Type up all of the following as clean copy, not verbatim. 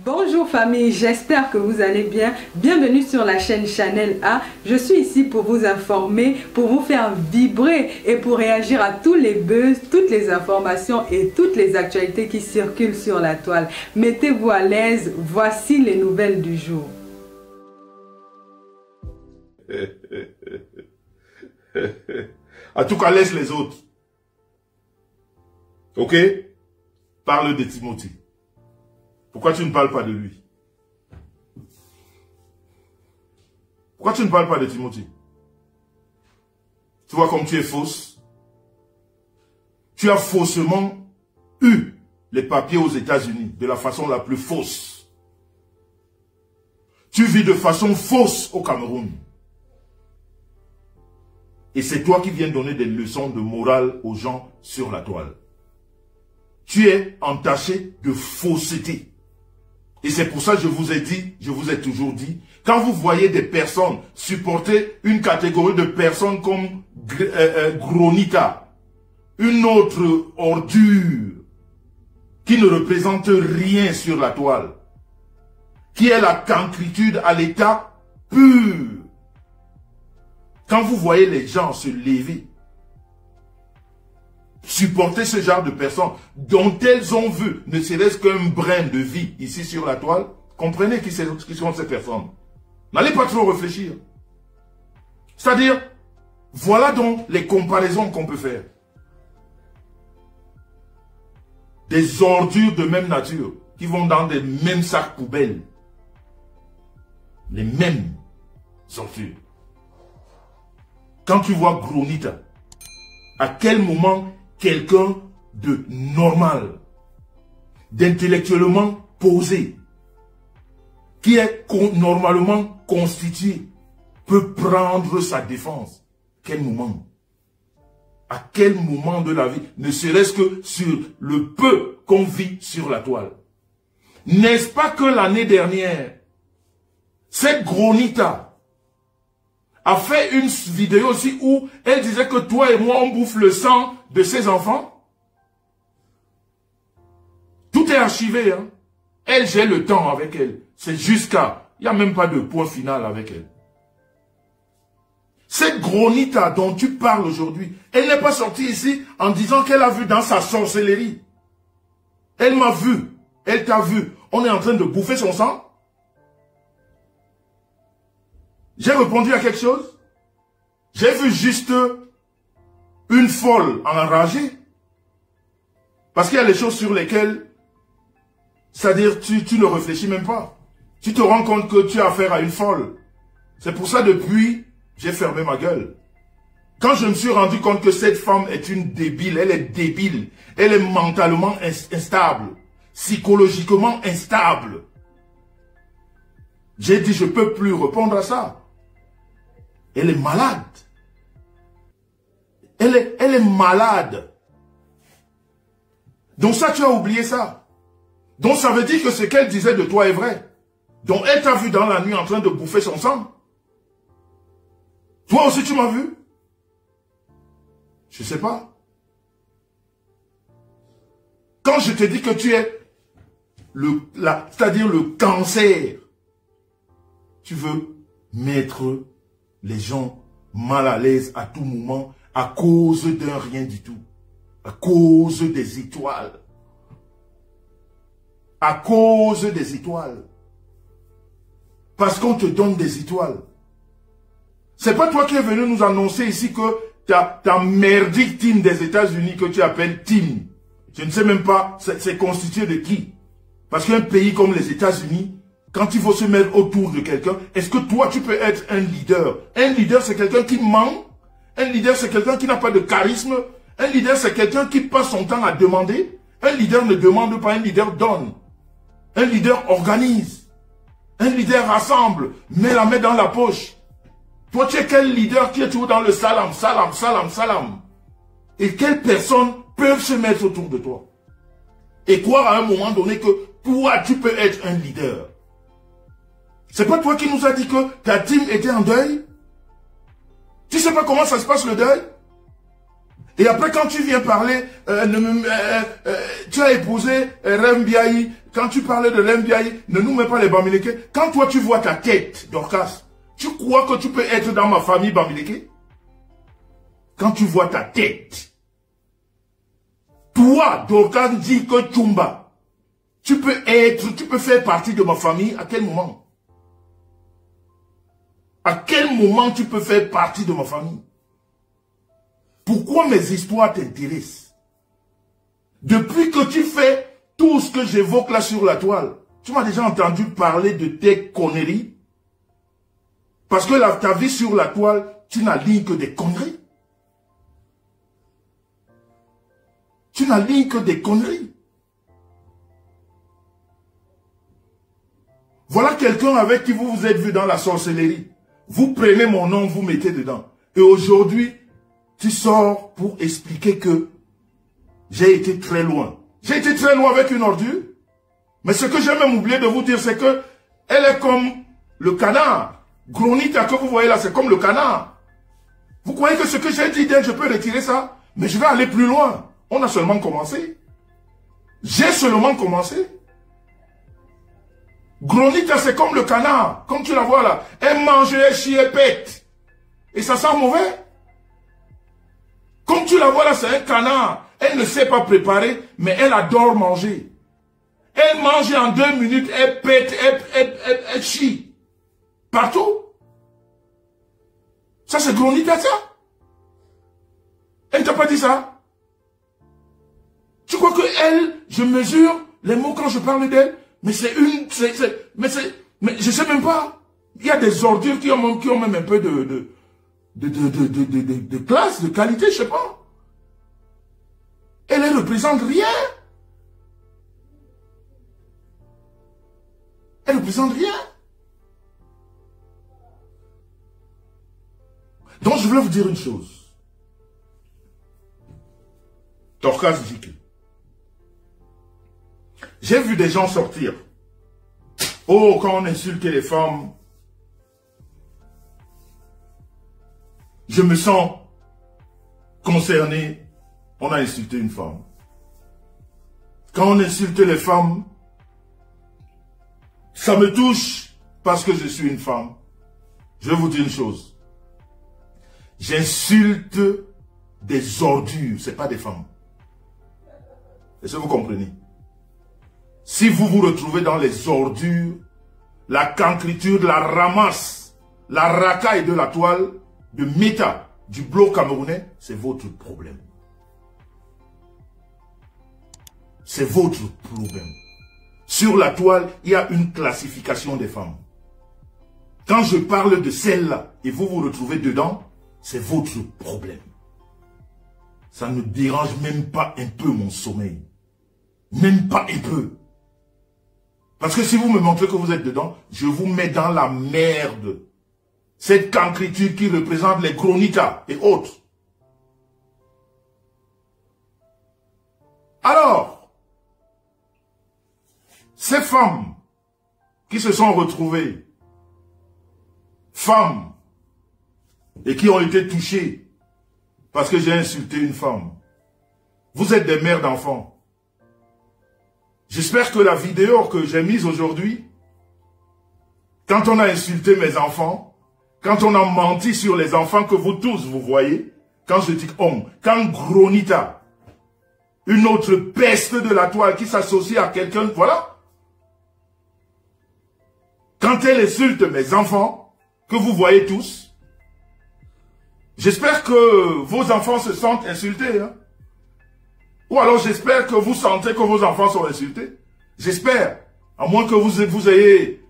Bonjour famille, j'espère que vous allez bien. Bienvenue sur la chaîne Chanel A. Je suis ici pour vous informer, pour vous faire vibrer et pour réagir à tous les buzz, toutes les informations et toutes les actualités qui circulent sur la toile. Mettez-vous à l'aise, voici les nouvelles du jour. En tout cas, laisse les autres. Ok? Parle de Timothée. Pourquoi tu ne parles pas de lui? Pourquoi tu ne parles pas de Timothée? Tu vois comme tu es fausse? Tu as faussement eu les papiers aux États-Unis de la façon la plus fausse. Tu vis de façon fausse au Cameroun. Et c'est toi qui viens donner des leçons de morale aux gens sur la toile. Tu es entaché de fausseté. Et c'est pour ça que je vous ai dit, je vous ai toujours dit, quand vous voyez des personnes supporter une catégorie de personnes comme Gronita, une autre ordure, qui ne représente rien sur la toile, qui est la cancritude à l'état pur. Quand vous voyez les gens se lever, supporter ce genre de personnes dont elles ont vu, ne serait-ce qu'un brin de vie ici sur la toile, comprenez qui sont ces personnes. N'allez pas trop réfléchir. C'est-à-dire, voilà donc les comparaisons qu'on peut faire. Des ordures de même nature qui vont dans des mêmes sacs poubelles. Les mêmes ordures. Quand tu vois Gronita, à quel moment quelqu'un de normal, d'intellectuellement posé, qui est normalement constitué, peut prendre sa défense? Quel moment? À quel moment de la vie? Ne serait-ce que sur le peu qu'on vit sur la toile. N'est-ce pas que l'année dernière, cette Gronita a fait une vidéo aussi où elle disait que toi et moi, on bouffe le sang de ses enfants? Tout est archivé. Hein? Elle, j'ai le temps avec elle. C'est jusqu'à... Il n'y a même pas de point final avec elle. Cette Gronita dont tu parles aujourd'hui, elle n'est pas sortie ici en disant qu'elle a vu dans sa sorcellerie. Elle m'a vu. Elle t'a vu. On est en train de bouffer son sang. J'ai répondu à quelque chose? J'ai vu juste une folle enragée. Parce qu'il y a les choses sur lesquelles, c'est-à-dire tu ne réfléchis même pas. Tu te rends compte que tu as affaire à une folle. C'est pour ça depuis, j'ai fermé ma gueule. Quand je me suis rendu compte que cette femme est une débile, elle est débile, elle est mentalement instable, psychologiquement instable. J'ai dit, je ne peux plus répondre à ça. Elle est malade. Elle est malade. Donc ça, tu as oublié ça. Donc ça veut dire que ce qu'elle disait de toi est vrai. Donc elle t'a vu dans la nuit en train de bouffer son sang. Toi aussi, tu m'as vu? Je ne sais pas. Quand je te dis que tu es c'est-à-dire le cancer, tu veux mettre les gens mal à l'aise à tout moment à cause d'un rien du tout. À cause des étoiles. À cause des étoiles. Parce qu'on te donne des étoiles. C'est pas toi qui es venu nous annoncer ici que ta merdique team des États-Unis que tu appelles team. Je ne sais même pas c'est constitué de qui. Parce qu'un pays comme les États-Unis, quand il faut se mettre autour de quelqu'un, est-ce que toi, tu peux être un leader? Un leader, c'est quelqu'un qui ment. Un leader, c'est quelqu'un qui n'a pas de charisme. Un leader, c'est quelqu'un qui passe son temps à demander. Un leader ne demande pas, un leader donne. Un leader organise. Un leader rassemble, met la main dans la poche. Toi, tu es quel leader qui est toujours dans le salam, salam, salam, salam? Et quelles personnes peuvent se mettre autour de toi? Et croire à un moment donné que toi, tu peux être un leader. C'est pas toi qui nous as dit que ta team était en deuil? Tu sais pas comment ça se passe le deuil? Et après, quand tu viens parler, tu as épousé Rembiaï, quand tu parlais de Rembiaï, ne nous mets pas les Bamileke. Quand toi, tu vois ta tête, Dorcas, tu crois que tu peux être dans ma famille Bamileke? Quand tu vois ta tête, toi, Dorcas, dit que Tchumba, tu peux faire partie de ma famille, à quel moment? À quel moment tu peux faire partie de ma famille? Pourquoi mes histoires t'intéressent? Depuis que tu fais tout ce que j'évoque là sur la toile, tu m'as déjà entendu parler de tes conneries? Parce que ta vie sur la toile, tu n'as ligne que des conneries. Tu n'as ligne que des conneries. Voilà quelqu'un avec qui vous vous êtes vu dans la sorcellerie. Vous prenez mon nom, vous mettez dedans. Et aujourd'hui, tu sors pour expliquer que j'ai été très loin. J'ai été très loin avec une ordure. Mais ce que j'ai même oublié de vous dire, c'est que elle est comme le canard. Gronita que vous voyez là, c'est comme le canard. Vous croyez que ce que j'ai dit d'elle, je peux retirer ça? Mais je vais aller plus loin. On a seulement commencé. J'ai seulement commencé. Gronita, c'est comme le canard. Comme tu la vois là. Elle mange, elle chie, elle pète. Et ça sent mauvais. Comme tu la vois là, c'est un canard. Elle ne sait pas préparer, mais elle adore manger. Elle mange en 2 minutes, elle pète, elle chie. Partout. Ça, c'est Gronita, ça. Elle ne t'a pas dit ça. Tu crois que elle, je mesure les mots quand je parle d'elle, mais c'est une, mais je sais même pas. Il y a des ordures qui ont même un peu de classe, de qualité, je sais pas. Elle ne représente rien. Elle ne représente rien. Donc je voulais vous dire une chose. Dorcas Dike. J'ai vu des gens sortir. Oh, quand on insultait les femmes, je me sens concerné. On a insulté une femme. Quand on insulte les femmes, ça me touche parce que je suis une femme. Je vais vous dire une chose. J'insulte des ordures, ce n'est pas des femmes. Est-ce que vous comprenez? Si vous vous retrouvez dans les ordures, la cancriture, la ramasse, la racaille de la toile, de méta, du bloc camerounais, c'est votre problème. C'est votre problème. Sur la toile, il y a une classification des femmes. Quand je parle de celle-là, et vous vous retrouvez dedans, c'est votre problème. Ça ne dérange même pas un peu mon sommeil. Même pas un peu. Parce que si vous me montrez que vous êtes dedans, je vous mets dans la merde. Cette cancriture qui représente les Gronitas et autres. Alors, ces femmes qui se sont retrouvées, femmes, et qui ont été touchées parce que j'ai insulté une femme, vous êtes des mères d'enfants. J'espère que la vidéo que j'ai mise aujourd'hui, quand on a insulté mes enfants, quand on a menti sur les enfants que vous tous vous voyez, quand je dis homme, quand Gronita, une autre peste de la toile qui s'associe à quelqu'un, voilà. Quand elle insulte mes enfants, que vous voyez tous, j'espère que vos enfants se sentent insultés, hein. Ou alors j'espère que vous sentez que vos enfants sont insultés. J'espère. À moins que vous ayez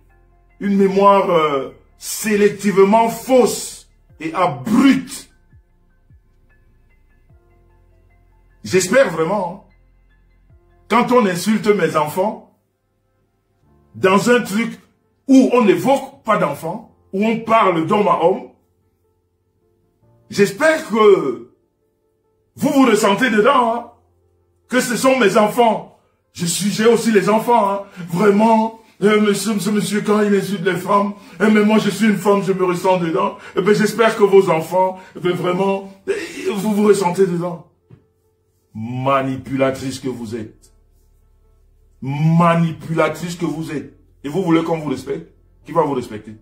une mémoire sélectivement fausse et abrupte. J'espère vraiment. Hein. Quand on insulte mes enfants, dans un truc où on n'évoque pas d'enfants, où on parle d'homme à homme, j'espère que vous vous ressentez dedans, hein. Que ce sont mes enfants. J'ai aussi les enfants, hein. Vraiment, ce monsieur, quand il insulte les femmes, mais moi je suis une femme, je me ressens dedans. J'espère que vos enfants, vraiment, vous vous ressentez dedans. Manipulatrice que vous êtes. Manipulatrice que vous êtes. Et vous voulez qu'on vous respecte? Qui va vous respecter?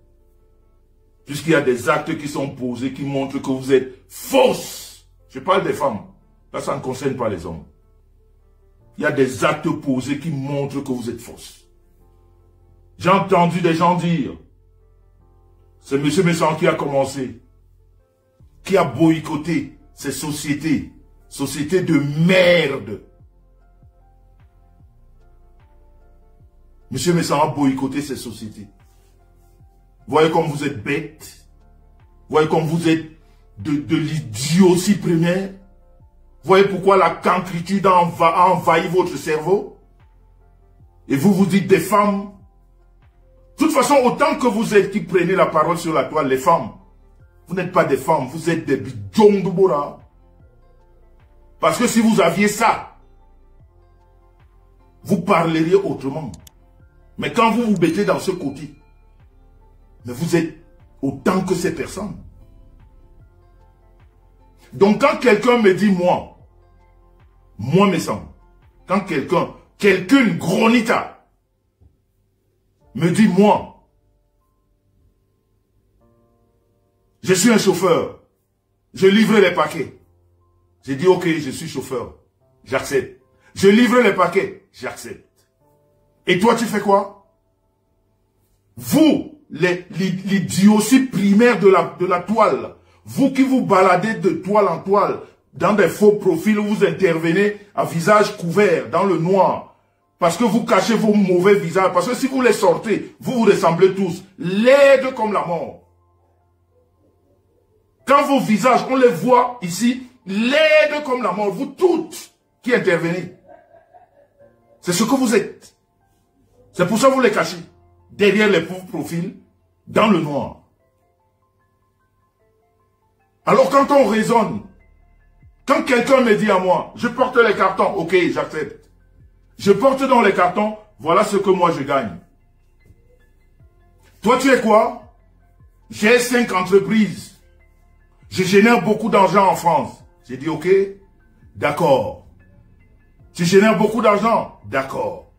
Puisqu'il y a des actes qui sont posés qui montrent que vous êtes fausse. Je parle des femmes. Là, ça ne concerne pas les hommes. Il y a des actes posés qui montrent que vous êtes fausse. J'ai entendu des gens dire, c'est M. Messan qui a commencé, qui a boycotté ces sociétés de merde. M. Messan a boycotté ces sociétés. Voyez comme vous êtes bête. Voyez comme vous êtes de l'idiotie primaire. Voyez pourquoi la cancritude a envahi votre cerveau. Et vous vous dites des femmes. De toute façon, autant que vous êtes qui prenez la parole sur la toile, les femmes, vous n'êtes pas des femmes, vous êtes des bidons de Bora. Parce que si vous aviez ça, vous parleriez autrement. Mais quand vous vous mettez dans ce côté, mais vous êtes autant que ces personnes. Donc quand quelqu'un me dit moi me semble, quand quelqu'un gronita, me dit moi, je suis un chauffeur, je livre les paquets. J'ai dit ok, je suis chauffeur, j'accepte. Je livre les paquets, j'accepte. Et toi tu fais quoi? Vous, l'idiotie primaire de la toile, vous qui vous baladez de toile en toile, dans des faux profils où vous intervenez à visage couvert, dans le noir, parce que vous cachez vos mauvais visages, parce que si vous les sortez, vous ressemblez tous, laides comme la mort. Quand vos visages, on les voit ici, laides comme la mort, vous toutes qui intervenez. C'est ce que vous êtes. C'est pour ça que vous les cachez. Derrière les pauvres profils, dans le noir. Alors quand on raisonne, quand quelqu'un me dit à moi, je porte les cartons, ok, j'accepte. Je porte dans les cartons, voilà ce que moi je gagne. Toi tu es quoi? J'ai 5 entreprises. Je génère beaucoup d'argent en France. J'ai dit ok, d'accord. Tu génères beaucoup d'argent? D'accord.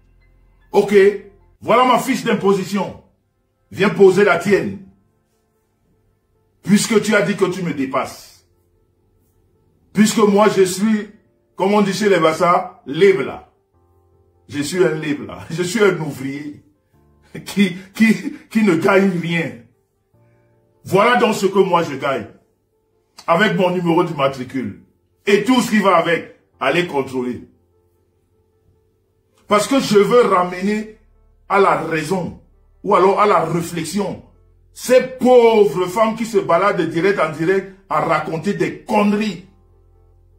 Ok. Voilà ma fiche d'imposition. Viens poser la tienne. Puisque tu as dit que tu me dépasses. Puisque moi je suis, comme on dit chez les Bassa, libre. Je suis un libre. Je suis un ouvrier qui ne gagne rien. Voilà donc ce que moi je gagne. Avec mon numéro de matricule. Et tout ce qui va avec. Allez contrôler. Parce que je veux ramener à la raison, ou alors à la réflexion, ces pauvres femmes qui se baladent de direct en direct à raconter des conneries,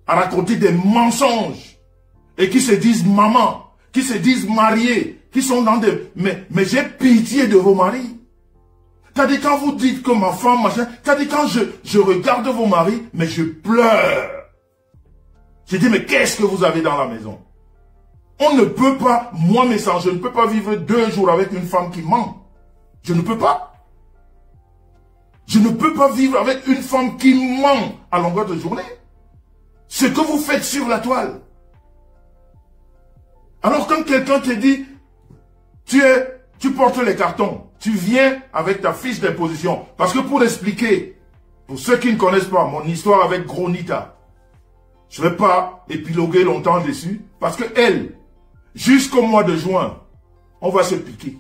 à raconter des mensonges, et qui se disent maman, qui se disent mariées, qui sont dans des... Mais j'ai pitié de vos maris. T'as dit quand vous dites que ma femme, machin, t'as dit quand je regarde vos maris, mais je pleure. J'ai dit mais qu'est-ce que vous avez dans la maison? On ne peut pas, moi Messan, je ne peux pas vivre 2 jours avec une femme qui ment. Je ne peux pas. Je ne peux pas vivre avec une femme qui ment à longueur de journée. Ce que vous faites sur la toile. Alors quand quelqu'un te dit, tu portes les cartons, tu viens avec ta fiche d'imposition. Parce que pour expliquer, pour ceux qui ne connaissent pas mon histoire avec Gronita, je ne vais pas épiloguer longtemps dessus, parce que elle, jusqu'au mois de juin, on va se piquer.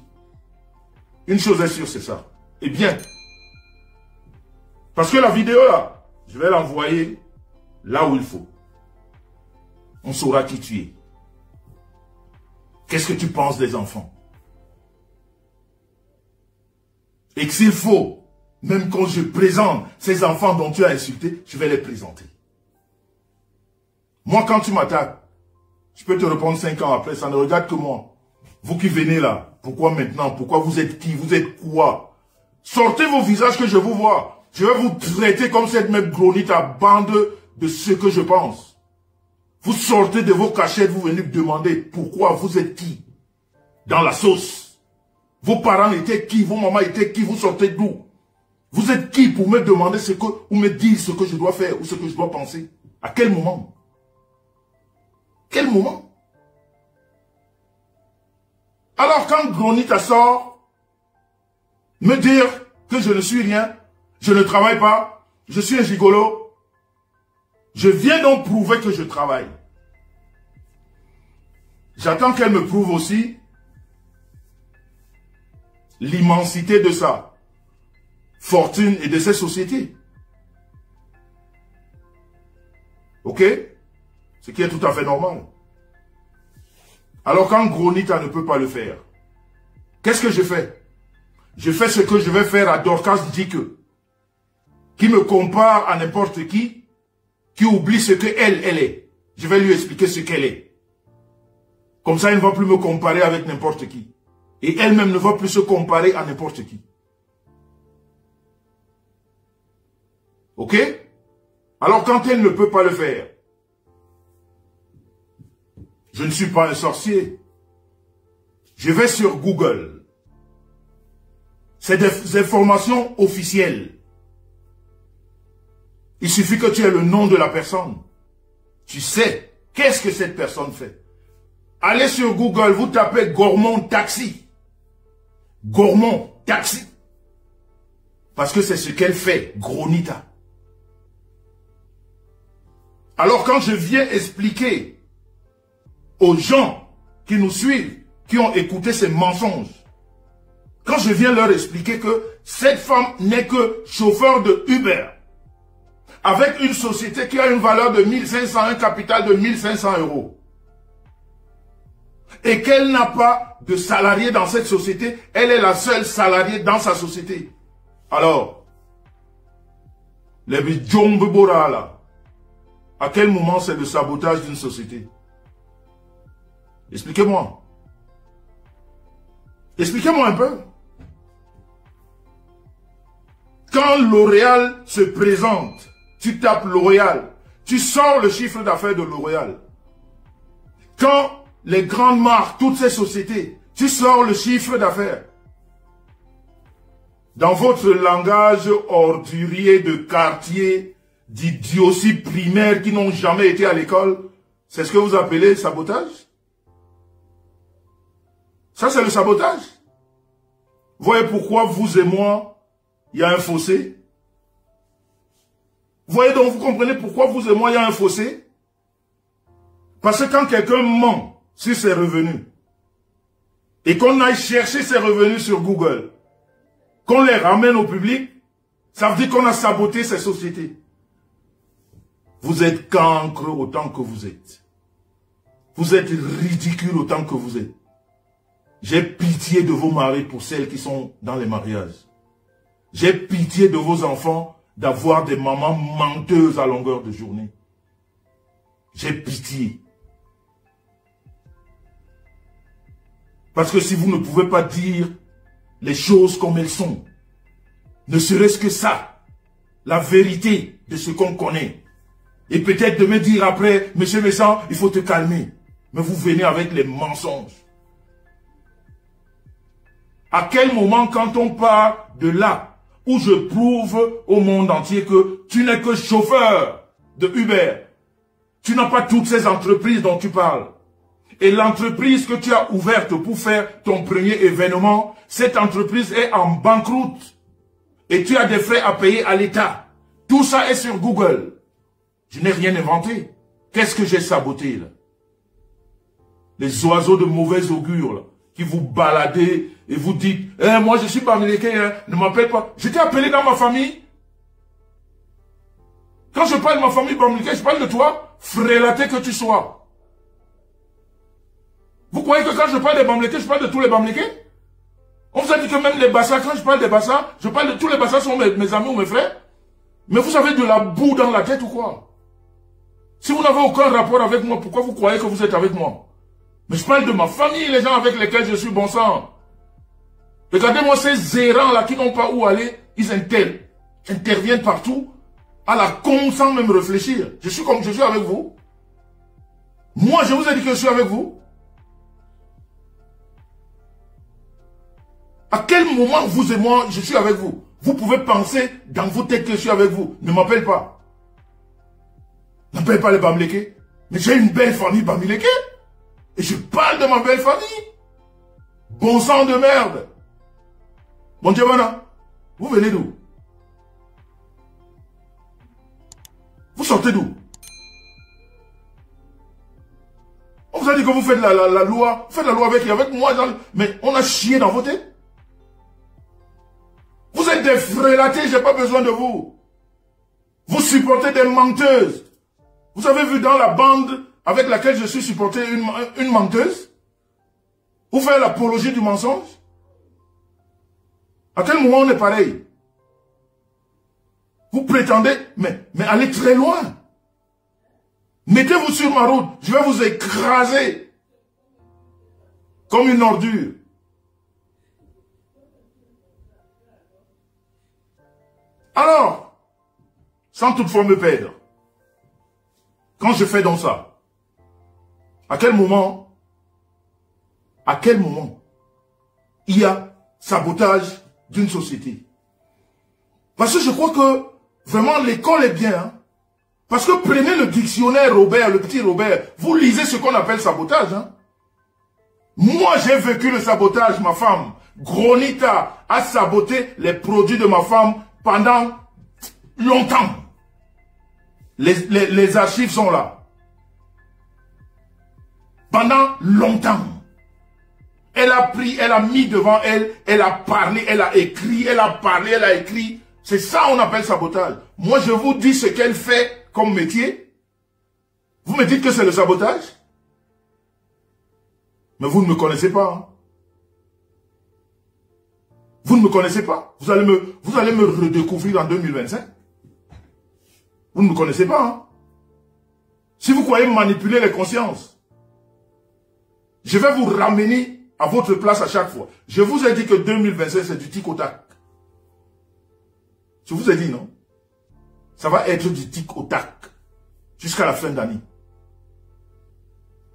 Une chose est sûre, c'est ça. Et bien, parce que la vidéo là, je vais l'envoyer là où il faut. On saura qui tu es. Qu'est-ce que tu penses des enfants? Et que s'il faut, même quand je présente ces enfants dont tu as insulté, je vais les présenter. Moi, quand tu m'attaques, je peux te répondre 5 ans après, ça ne regarde que moi. Vous qui venez là, pourquoi maintenant? Pourquoi vous êtes qui? Vous êtes quoi? Sortez vos visages que je vous vois. Je vais vous traiter comme cette même gronite à bande de ce que je pense. Vous sortez de vos cachettes, vous venez me demander pourquoi vous êtes qui? Dans la sauce. Vos parents étaient qui? Vos mamans étaient qui? Vous sortez d'où? Vous êtes qui pour me demander ce que, ou me dire ce que je dois faire ou ce que je dois penser? À quel moment? Quel moment? Alors quand Gronita sort, me dire que je ne suis rien, je ne travaille pas, je suis un gigolo, je viens donc prouver que je travaille. J'attends qu'elle me prouve aussi l'immensité de sa fortune et de ses sociétés. Ok? Ce qui est tout à fait normal. Alors quand Gronita ne peut pas le faire, qu'est-ce que je fais? Je fais ce que je vais faire à Dorcas Dike, qui me compare à n'importe qui oublie ce qu'elle est. Je vais lui expliquer ce qu'elle est. Comme ça, elle ne va plus me comparer avec n'importe qui. Et elle-même ne va plus se comparer à n'importe qui. Ok? Alors quand elle ne peut pas le faire, je ne suis pas un sorcier. Je vais sur Google. C'est des informations officielles. Il suffit que tu aies le nom de la personne. Tu sais qu'est-ce que cette personne fait. Allez sur Google, vous tapez Gourmand Taxi. Gourmand Taxi. Parce que c'est ce qu'elle fait, Gronita. Alors quand je viens expliquer aux gens qui nous suivent, qui ont écouté ces mensonges, quand je viens leur expliquer que cette femme n'est que chauffeur de Uber, avec une société qui a une valeur de 1500, un capital de 1500 euros, et qu'elle n'a pas de salarié dans cette société, elle est la seule salariée dans sa société. Alors, les Bidjombe Bora là, à quel moment c'est le sabotage d'une société? Expliquez-moi. Expliquez-moi un peu. Quand L'Oréal se présente, tu tapes L'Oréal, tu sors le chiffre d'affaires de L'Oréal. Quand les grandes marques, toutes ces sociétés, tu sors le chiffre d'affaires. Dans votre langage ordurier de quartier, d'idioties primaires qui n'ont jamais été à l'école, c'est ce que vous appelez sabotage? Ça, c'est le sabotage. Voyez pourquoi vous et moi, il y a un fossé. Voyez donc, vous comprenez pourquoi vous et moi, il y a un fossé? Parce que quand quelqu'un ment sur ses revenus, et qu'on aille chercher ses revenus sur Google, qu'on les ramène au public, ça veut dire qu'on a saboté ces sociétés. Vous êtes cancre autant que vous êtes. Vous êtes ridicule autant que vous êtes. J'ai pitié de vos maris pour celles qui sont dans les mariages. J'ai pitié de vos enfants d'avoir des mamans menteuses à longueur de journée. J'ai pitié. Parce que si vous ne pouvez pas dire les choses comme elles sont, ne serait-ce que ça, la vérité de ce qu'on connaît, et peut-être de me dire après, monsieur Messan, il faut te calmer. Mais vous venez avec les mensonges. À quel moment, quand on part de là, où je prouve au monde entier que tu n'es que chauffeur de Uber, tu n'as pas toutes ces entreprises dont tu parles, et l'entreprise que tu as ouverte pour faire ton premier événement, cette entreprise est en banqueroute, et tu as des frais à payer à l'État. Tout ça est sur Google. Je n'ai rien inventé. Qu'est-ce que j'ai saboté là? Les oiseaux de mauvais augure là, qui vous baladez et vous dites « moi je suis Bamileke, ne m'appelle pas. » Je t'ai appelé dans ma famille. Quand je parle de ma famille Bamileke, je parle de toi, frélaté que tu sois. Vous croyez que quand je parle des Bamileke, je parle de tous les Bamileke? On vous a dit que même les Bassa, quand je parle des Bassa, je parle de tous les Bassa sont mes amis ou mes frères. Mais vous avez de la boue dans la tête ou quoi? Si vous n'avez aucun rapport avec moi, pourquoi vous croyez que vous êtes avec moi? Mais je parle de ma famille, les gens avec lesquels je suis bon sang. Regardez-moi ces errants là qui n'ont pas où aller, ils interviennent partout, à la con sans même réfléchir. Je suis comme je suis avec vous. Moi, je vous ai dit que je suis avec vous. À quel moment vous et moi, je suis avec vous? Vous pouvez penser dans vos têtes que je suis avec vous. Ne m'appelle pas. N'appelle pas les Bamileke. Mais j'ai une belle famille Bamileke. Et je parle de ma belle famille. Bon sang de merde. Bon Dieu, voilà. Vous venez d'où? Vous sortez d'où? On vous a dit que vous faites la loi. Vous faites la loi avec moi. Mais on a chié dans vos têtes. Vous êtes des frélatés, j'ai pas besoin de vous. Vous supportez des menteuses. Vous avez vu dans la bande avec laquelle je suis supporté une menteuse? Vous faites l'apologie du mensonge? À quel moment on est pareil? Vous prétendez, mais allez très loin. Mettez-vous sur ma route, je vais vous écraser comme une ordure. Alors, sans toutefois me perdre, quand je fais donc ça, à quel moment il y a sabotage d'une société? Parce que je crois que vraiment l'école est bien. Hein? Parce que prenez le dictionnaire Robert, le petit Robert, vous lisez ce qu'on appelle sabotage. Hein? Moi j'ai vécu le sabotage, ma femme. Gronita a saboté les produits de ma femme pendant longtemps. Les archives sont là. Pendant longtemps. Elle a pris, elle a mis devant elle, elle a parlé, elle a écrit, elle a parlé, elle a écrit. C'est ça qu'on appelle sabotage. Moi, je vous dis ce qu'elle fait comme métier. Vous me dites que c'est le sabotage? Mais vous ne me connaissez pas. Hein? Vous ne me connaissez pas. Vous allez me redécouvrir en 2025. Vous ne me connaissez pas. Hein? Si vous croyez manipuler les consciences, je vais vous ramener à votre place à chaque fois. Je vous ai dit que 2025, c'est du tic au tac. Je vous ai dit, non? Ça va être du tic au tac. Jusqu'à la fin d'année.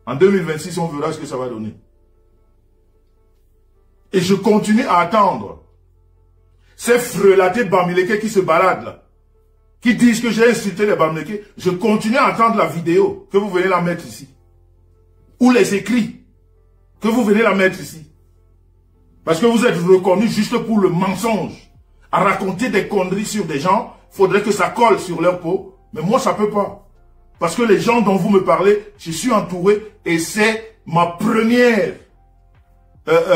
En 2026, on verra ce que ça va donner. Et je continue à attendre ces frelatés Bamileke qui se baladent là. Qui disent que j'ai insulté les Bamileke. Je continue à attendre la vidéo que vous venez la mettre ici. Ou les écrits que vous venez la mettre ici. Parce que vous êtes reconnus juste pour le mensonge. À raconter des conneries sur des gens, faudrait que ça colle sur leur peau. Mais moi, ça peut pas. Parce que les gens dont vous me parlez, je suis entouré et c'est ma première,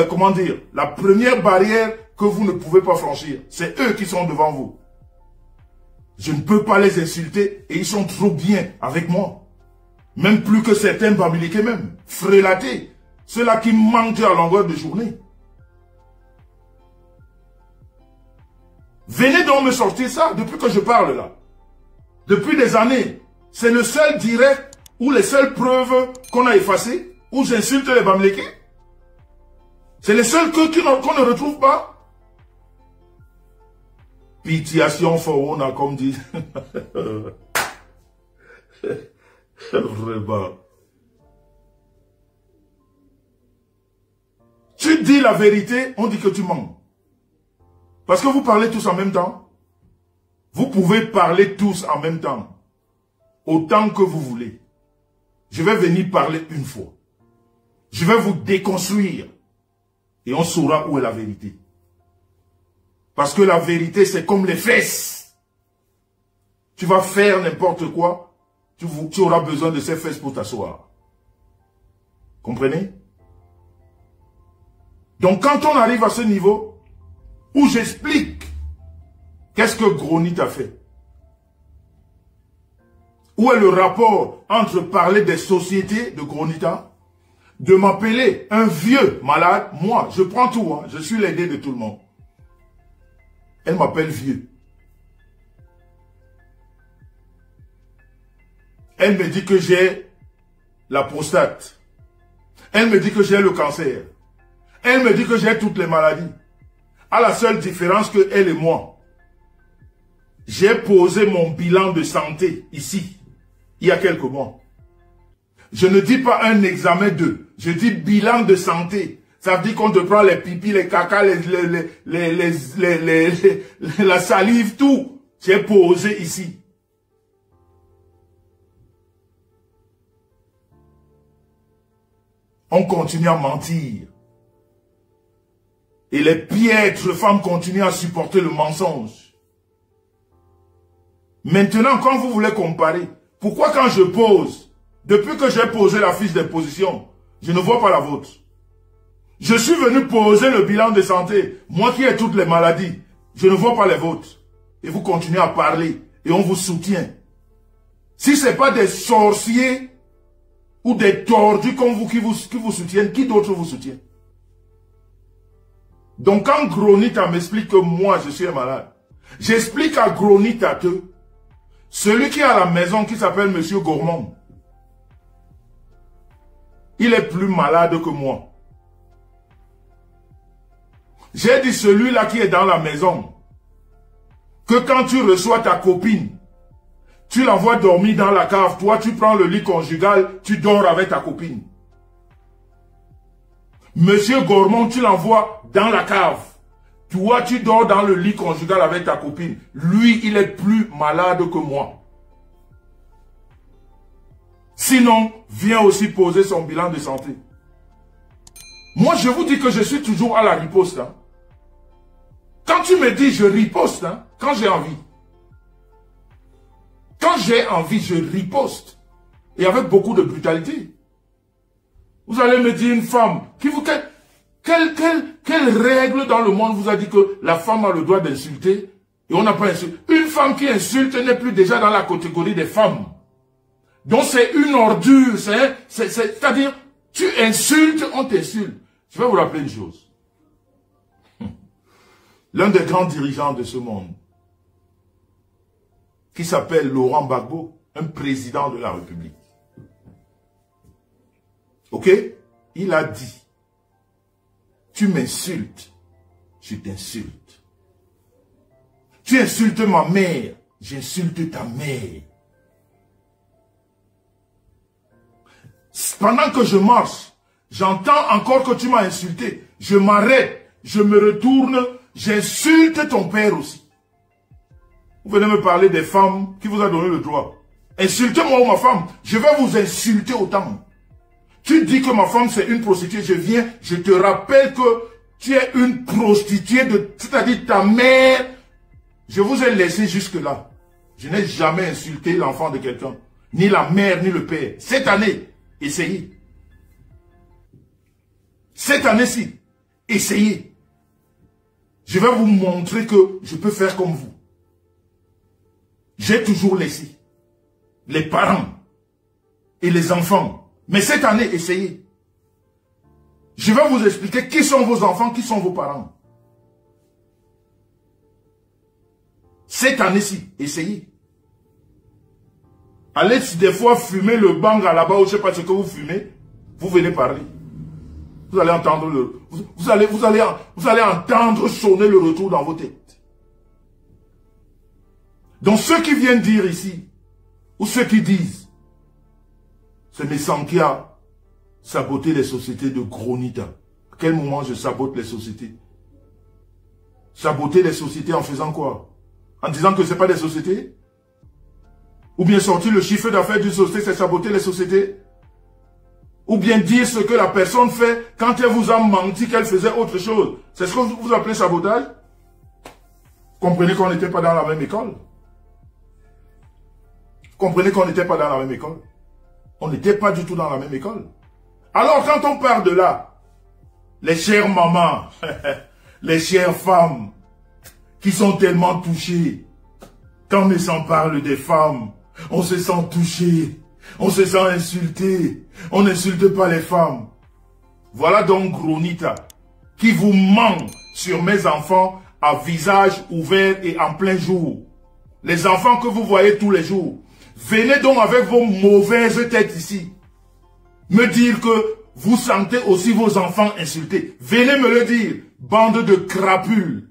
comment dire, la première barrière que vous ne pouvez pas franchir. C'est eux qui sont devant vous. Je ne peux pas les insulter et ils sont trop bien avec moi. Même plus que certains Bamileke même, frélatés. Ceux-là qui mangent à longueur de journée. Venez donc me sortir ça depuis que je parle là. Depuis des années. C'est le seul direct ou les seules preuves qu'on a effacées où j'insulte les Bamileke. C'est les seuls qu'on ne retrouve pas. Pitiation forona comme dit. Vraiment. Tu dis la vérité, on dit que tu mens. Parce que vous parlez tous en même temps. Vous pouvez parler tous en même temps. Autant que vous voulez. Je vais venir parler une fois. Je vais vous déconstruire. Et on saura où est la vérité. Parce que la vérité, c'est comme les fesses. Tu vas faire n'importe quoi. Tu auras besoin de ces fesses pour t'asseoir. Comprenez? Donc quand on arrive à ce niveau, où j'explique qu'est-ce que Gronit a fait. Où est le rapport entre parler des sociétés de Gronita, de m'appeler un vieux malade, moi, je prends tout, hein, je suis l'aidé de tout le monde. Elle m'appelle vieux. Elle me dit que j'ai la prostate. Elle me dit que j'ai le cancer. Elle me dit que j'ai toutes les maladies. À la seule différence que elle et moi, j'ai posé mon bilan de santé ici, il y a quelques mois. Je ne dis pas un examen de, je dis bilan de santé. Ça veut dire qu'on te prend les pipis, les caca, la salive, tout. J'ai posé ici. on continue à mentir. Et les piètres femmes continuent à supporter le mensonge. Maintenant, quand vous voulez comparer, pourquoi quand je pose, depuis que j'ai posé la fiche d'imposition, je ne vois pas la vôtre? Je suis venu poser le bilan de santé, moi qui ai toutes les maladies, je ne vois pas les vôtres. Et vous continuez à parler et on vous soutient. Si ce n'est pas des sorciers ou des tordus comme vous qui vous soutiennent, qui d'autre vous soutient? Donc quand Gronita m'explique que moi je suis un malade, j'explique à Gronita que celui qui est à la maison qui s'appelle Monsieur Gourmand, il est plus malade que moi. J'ai dit celui-là qui est dans la maison, que quand tu reçois ta copine, tu l'envoies dormir dans la cave, toi tu prends le lit conjugal, tu dors avec ta copine. Monsieur Gourmand, tu l'envoies dans la cave. Toi, tu dors dans le lit conjugal avec ta copine. Lui, il est plus malade que moi. Sinon, viens aussi poser son bilan de santé. Moi, je vous dis que je suis toujours à la riposte. Hein. Quand tu me dis je riposte, hein, quand j'ai envie. Quand j'ai envie, je riposte. Et avec beaucoup de brutalité. Vous allez me dire une femme qui vous... Quelle règle dans le monde vous a dit que la femme a le droit d'insulter et on n'a pas insulté? Une femme qui insulte n'est plus déjà dans la catégorie des femmes. Donc c'est une ordure, c'est-à-dire, tu insultes, on t'insulte. Je vais vous rappeler une chose. L'un des grands dirigeants de ce monde, qui s'appelle Laurent Gbagbo, un président de la République. Ok? Il a dit, tu m'insultes, je t'insulte. Tu insultes ma mère, j'insulte ta mère. Pendant que je marche, j'entends encore que tu m'as insulté. Je m'arrête, je me retourne, j'insulte ton père aussi. Vous venez me parler des femmes qui vous a donné le droit. Insultez-moi ou ma femme, je vais vous insulter autant. Tu dis que ma femme c'est une prostituée, je viens, je te rappelle que tu es une prostituée, c'est-à-dire ta mère. Je vous ai laissé jusque-là. Je n'ai jamais insulté l'enfant de quelqu'un, ni la mère, ni le père. Cette année, essayez. Cette année-ci, essayez. Je vais vous montrer que je peux faire comme vous. J'ai toujours laissé les parents et les enfants. Mais cette année, essayez. Je vais vous expliquer qui sont vos enfants, qui sont vos parents. Cette année-ci, essayez. Allez des fois fumer le bang à là-bas, ou je ne sais pas ce que vous fumez, vous venez parler. Vous allez entendre vous allez entendre sonner le retour dans vos têtes. Donc ceux qui viennent dire ici, ou ceux qui disent, c'est Messan qui a saboté les sociétés de Gronita. À quel moment je sabote les sociétés? Saboter les sociétés en faisant quoi? En disant que ce n'est pas des sociétés? Ou bien sortir le chiffre d'affaires d'une société, c'est saboter les sociétés? Ou bien dire ce que la personne fait quand elle vous a menti qu'elle faisait autre chose. C'est ce que vous appelez sabotage? Comprenez qu'on n'était pas dans la même école. Comprenez qu'on n'était pas dans la même école. On n'était pas du tout dans la même école. Alors quand on part de là, les chères mamans, les chères femmes, qui sont tellement touchées, quand Messan parle des femmes, on se sent touché, on se sent insulté, on n'insulte pas les femmes. Voilà donc Gronita, qui vous ment sur mes enfants à visage ouvert et en plein jour. Les enfants que vous voyez tous les jours. Venez donc avec vos mauvaises têtes ici. Me dire que vous sentez aussi vos enfants insultés. Venez me le dire, bande de crapules.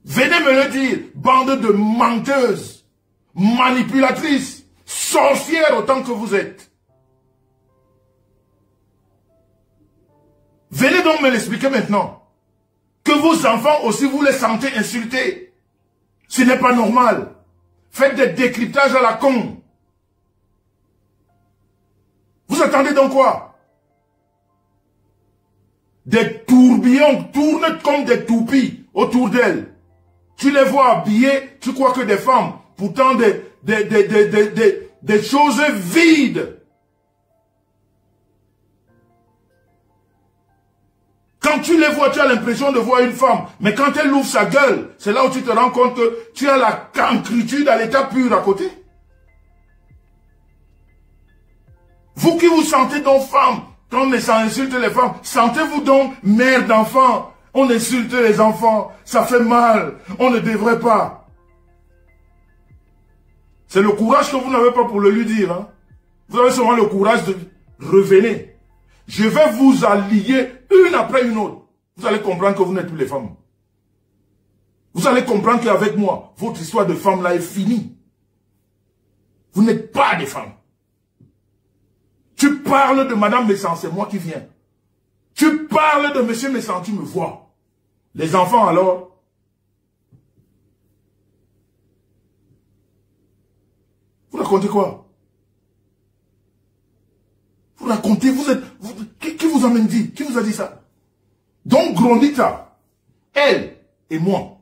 Venez me le dire, bande de menteuses, manipulatrices, sorcières autant que vous êtes. Venez donc me l'expliquer maintenant. Que vos enfants aussi vous les sentez insultés. Ce n'est pas normal. Faites des décryptages à la con. Vous attendez donc quoi? Des tourbillons tournent comme des toupies autour d'elle. Tu les vois habillées, tu crois que des femmes, pourtant des choses vides. Quand tu les vois, tu as l'impression de voir une femme. Mais quand elle ouvre sa gueule, c'est là où tu te rends compte que tu as la cancritude à l'état pur à côté. Vous qui vous sentez donc femme, quand on insulte les femmes, sentez-vous donc mère d'enfants. On insulte les enfants, ça fait mal, on ne devrait pas. C'est le courage que vous n'avez pas pour le lui dire. Hein. Vous avez seulement le courage de revenir. Je vais vous allier une après une autre. Vous allez comprendre que vous n'êtes plus les femmes. Vous allez comprendre qu'avec moi, votre histoire de femme là est finie. Vous n'êtes pas des femmes. Tu parles de Madame Messan, c'est moi qui viens. Tu parles de Monsieur Messan, tu me vois. Les enfants alors? Vous racontez quoi? Vous racontez, qui vous a même dit? Qui vous a dit ça? Donc Gronita, elle et moi,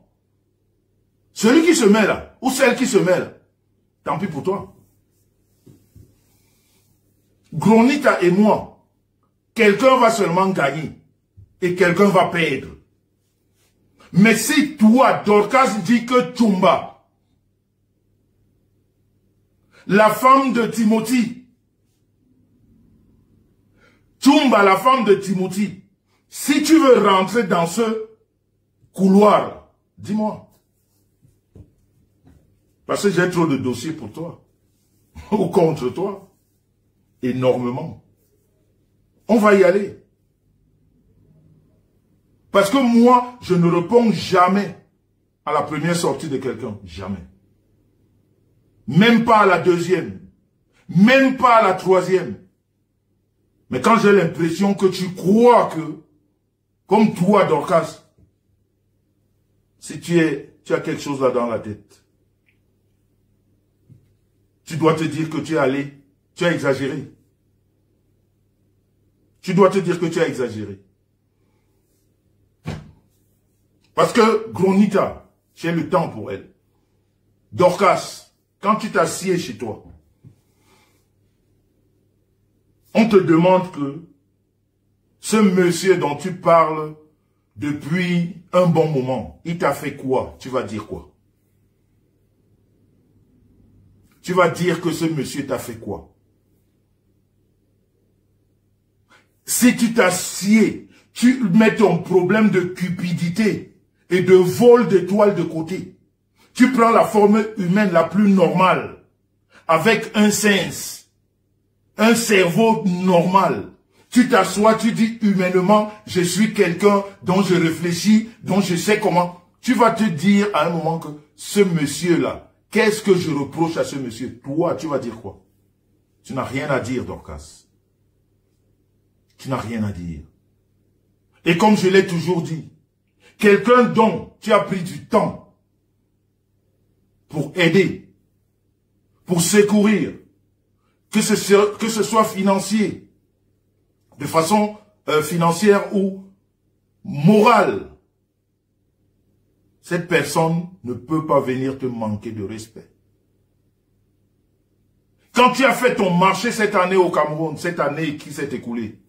celui qui se met là, ou celle qui se met là, tant pis pour toi. Gronita et moi, quelqu'un va seulement gagner et quelqu'un va perdre. Mais si toi, Dorcas dit que Tumba, la femme de Timothy, Tumba, la femme de Timothy, si tu veux rentrer dans ce couloir, dis-moi. Parce que j'ai trop de dossiers pour toi. Ou contre toi. Énormément. On va y aller. Parce que moi, je ne réponds jamais à la première sortie de quelqu'un. Jamais. Même pas à la deuxième. Même pas à la troisième. Mais quand j'ai l'impression que tu crois que, comme toi, Dorcas, si tu as quelque chose là dans la tête, tu dois te dire que tu as exagéré. Tu dois te dire que tu as exagéré. Parce que Gronita, j'ai le temps pour elle. Dorcas, quand tu t'assieds chez toi, on te demande que ce monsieur dont tu parles depuis un bon moment, il t'a fait quoi? Tu vas dire quoi? Tu vas dire que ce monsieur t'a fait quoi? Si tu t'assieds, tu mets ton problème de cupidité et de vol d'étoiles de côté. Tu prends la forme humaine la plus normale, avec un sens, un cerveau normal. Tu t'assois, tu dis humainement, je suis quelqu'un dont je réfléchis, dont je sais comment. Tu vas te dire à un moment que ce monsieur-là, qu'est-ce que je reproche à ce monsieur? Toi, tu vas dire quoi? Tu n'as rien à dire, Dorcas. Tu n'as rien à dire. Et comme je l'ai toujours dit, quelqu'un dont tu as pris du temps pour aider, pour secourir, que ce soit financier, de façon financière ou morale, cette personne ne peut pas venir te manquer de respect. Quand tu as fait ton marché cette année au Cameroun, cette année qui s'est écoulée,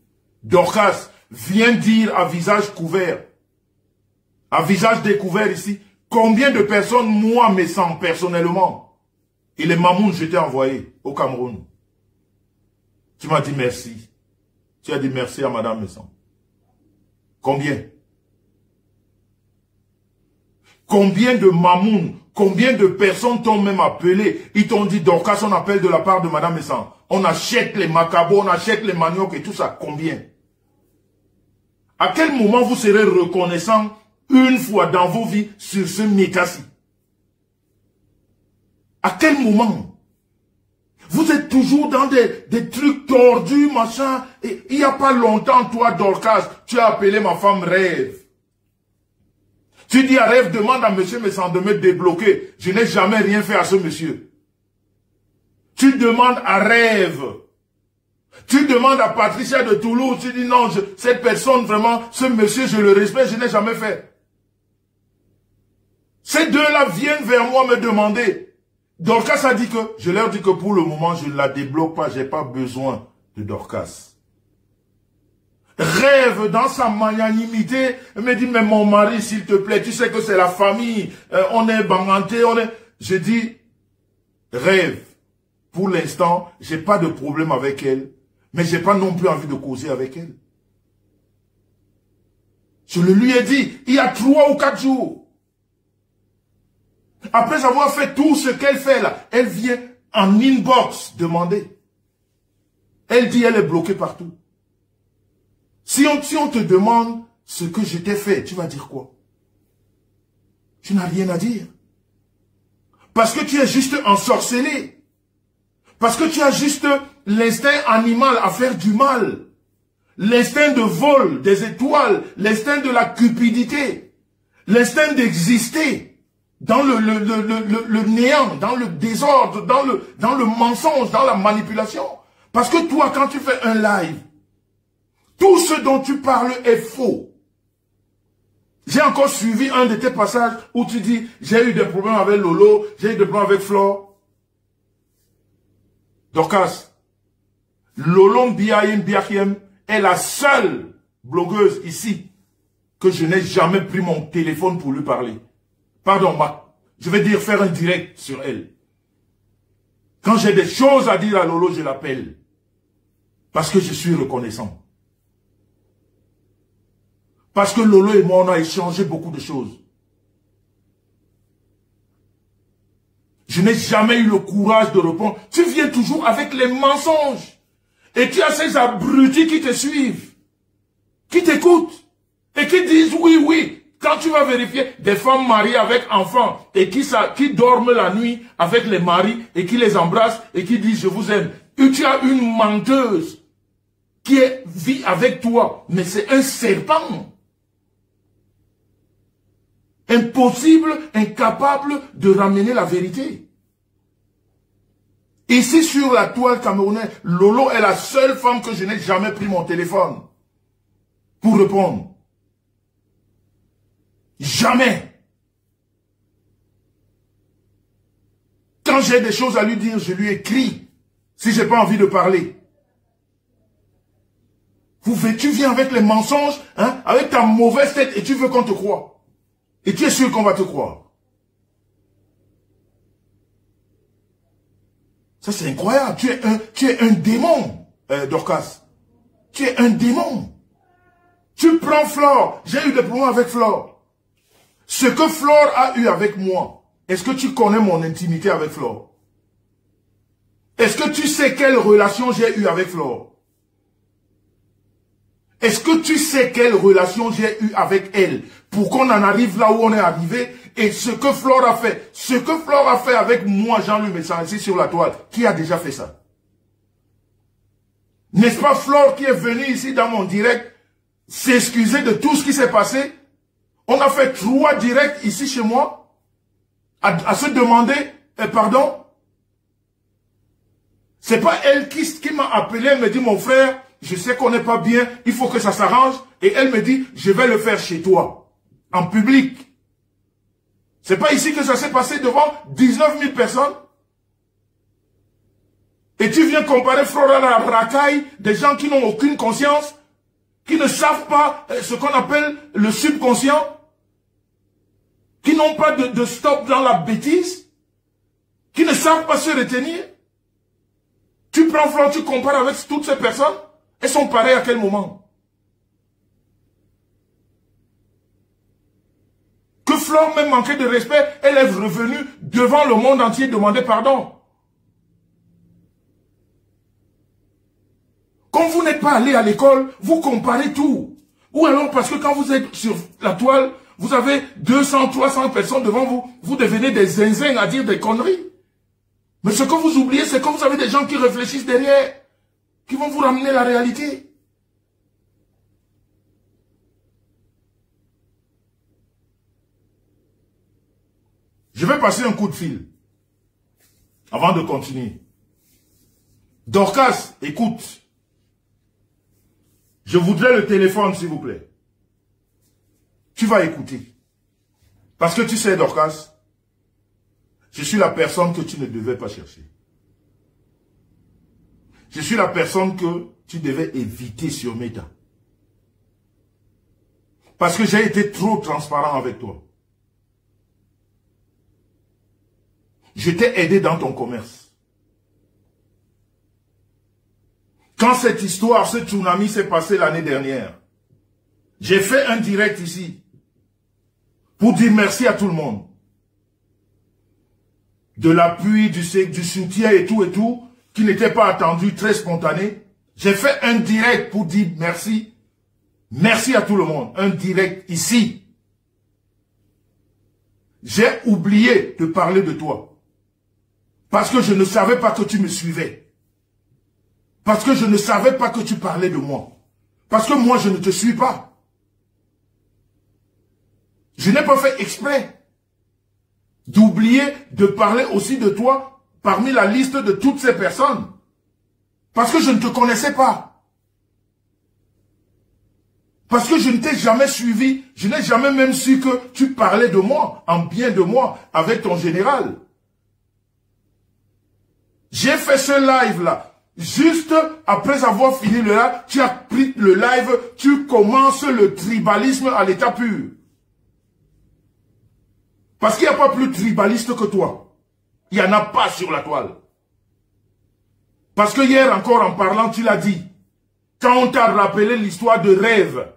Dorcas vient dire à visage couvert, à visage découvert ici, combien de personnes, moi, me sens personnellement, et les mamounes, je t'ai envoyé au Cameroun. Tu m'as dit merci. Tu as dit merci à Madame Messan. Combien? Combien de mamounes, combien de personnes t'ont même appelé? Ils t'ont dit, Dorcas, on appelle de la part de Madame Messan. On achète les macabos, on achète les maniocs et tout ça. Combien? À quel moment vous serez reconnaissant une fois dans vos vies sur ce méta-ci? À quel moment? Vous êtes toujours dans des trucs tordus, machin. Et il n'y a pas longtemps, toi, Dorcas, tu as appelé ma femme Rêve. Tu dis à Rêve, demande à monsieur Messan de me débloquer. Je n'ai jamais rien fait à ce monsieur. Tu demandes à Rêve Tu demandes à Patricia de Toulouse, tu dis non, cette personne vraiment, ce monsieur, je le respecte, je n'ai jamais fait. Ces deux-là viennent vers moi me demander. Dorcas a dit que, je leur dis que pour le moment, je ne la débloque pas, j'ai pas besoin de Dorcas. Rêve dans sa magnanimité, elle me dit, mais mon mari, s'il te plaît, tu sais que c'est la famille, on est banganté, on est... Je dis, rêve, pour l'instant, j'ai pas de problème avec elle, mais j'ai pas non plus envie de causer avec elle. Je le lui ai dit, il y a 3 ou 4 jours. Après avoir fait tout ce qu'elle fait là, elle vient en inbox demander. Elle dit, elle est bloquée partout. Si on te demande ce que je t'ai fait, tu vas dire quoi? Tu n'as rien à dire. Parce que tu es juste ensorcelé. Parce que tu as juste l'instinct animal à faire du mal. L'instinct de vol des étoiles. L'instinct de la cupidité. L'instinct d'exister dans le néant, dans le désordre, dans le mensonge, dans la manipulation. Parce que toi, quand tu fais un live, tout ce dont tu parles est faux. J'ai encore suivi un de tes passages où tu dis, j'ai eu des problèmes avec Lolo, j'ai eu des problèmes avec Flore. Dorcas, Lolo Biakiem est la seule blogueuse ici que je n'ai jamais pris mon téléphone pour lui parler. Pardon, je vais dire faire un direct sur elle. Quand j'ai des choses à dire à Lolo, je l'appelle. Parce que je suis reconnaissant. Parce que Lolo et moi, on a échangé beaucoup de choses. Je n'ai jamais eu le courage de répondre. Tu viens toujours avec les mensonges. Et tu as ces abrutis qui te suivent. Qui t'écoutent. Et qui disent oui, oui. Quand tu vas vérifier des femmes mariées avec enfants et qui dorment la nuit avec les maris et qui les embrassent et qui disent je vous aime. Et tu as une menteuse qui vit avec toi. Mais c'est un serpent. Impossible, incapable de ramener la vérité. Ici sur la toile camerounaise, Lolo est la seule femme que je n'ai jamais pris mon téléphone pour répondre. Jamais. Quand j'ai des choses à lui dire, je lui écris. Si j'ai pas envie de parler. Tu viens avec les mensonges, hein, avec ta mauvaise tête et tu veux qu'on te croie. Et tu es sûr qu'on va te croire. Ça c'est incroyable. Tu es un démon, Dorcas. Tu es un démon. Tu prends Flore. J'ai eu des problèmes avec Flore. Ce que Flore a eu avec moi, est-ce que tu connais mon intimité avec Flore? Est-ce que tu sais quelle relation j'ai eu avec Flore? Est-ce que tu sais quelle relation j'ai eu avec elle pour qu'on en arrive là où on est arrivé? Et ce que Flore a fait, avec moi, Jean-Louis Messan, ici sur la toile, qui a déjà fait ça? N'est-ce pas Flore qui est venue ici dans mon direct s'excuser de tout ce qui s'est passé? On a fait 3 directs ici chez moi à se demander pardon. C'est pas elle qui m'a appelé, elle me dit mon frère, je sais qu'on n'est pas bien, il faut que ça s'arrange. Et elle me dit, je vais le faire chez toi, en public. C'est pas ici que ça s'est passé devant 19 000 personnes. Et tu viens comparer Flore à la racaille des gens qui n'ont aucune conscience, qui ne savent pas ce qu'on appelle le subconscient, qui n'ont pas de stop dans la bêtise, qui ne savent pas se retenir. Tu prends Flore, tu compares avec toutes ces personnes. Elles sont pareilles à quel moment? Que Flore même manquait de respect, elle est revenue devant le monde entier demander pardon. Quand vous n'êtes pas allé à l'école, vous comparez tout. Ou alors parce que quand vous êtes sur la toile, vous avez 200, 300 personnes devant vous, vous devenez des zinzins à dire des conneries. Mais ce que vous oubliez, c'est que vous avez des gens qui réfléchissent derrière, qui vont vous ramener la réalité. Je vais passer un coup de fil avant de continuer. Dorcas, écoute, Je voudrais le téléphone, s'il vous plaît. Tu vas écouter. Parce que tu sais, Dorcas, je suis la personne que tu ne devais pas chercher. Je suis la personne que tu devais éviter sur Meta. Parce que j'ai été trop transparent avec toi. Je t'ai aidé dans ton commerce. Quand cette histoire, ce tsunami s'est passé l'année dernière, j'ai fait un direct ici pour dire merci à tout le monde. De l'appui, du soutien et tout, qui n'était pas attendu, très spontané. J'ai fait un direct pour dire merci. Merci à tout le monde. Un direct ici. J'ai oublié de parler de toi. Parce que je ne savais pas que tu me suivais. Parce que je ne savais pas que tu parlais de moi. Parce que moi, je ne te suis pas. Je n'ai pas fait exprès d'oublier de parler aussi de toi parmi la liste de toutes ces personnes. Parce que je ne te connaissais pas. Parce que je ne t'ai jamais suivi. Je n'ai jamais même su que tu parlais de moi, en bien de moi, avec ton général. J'ai fait ce live-là. Juste après avoir fini le live, tu as pris le live, tu commences le tribalisme à l'état pur. Parce qu'il n'y a pas plus tribaliste que toi. Il n'y en a pas sur la toile. Parce que hier encore en parlant, tu l'as dit. Quand on t'a rappelé l'histoire de rêve.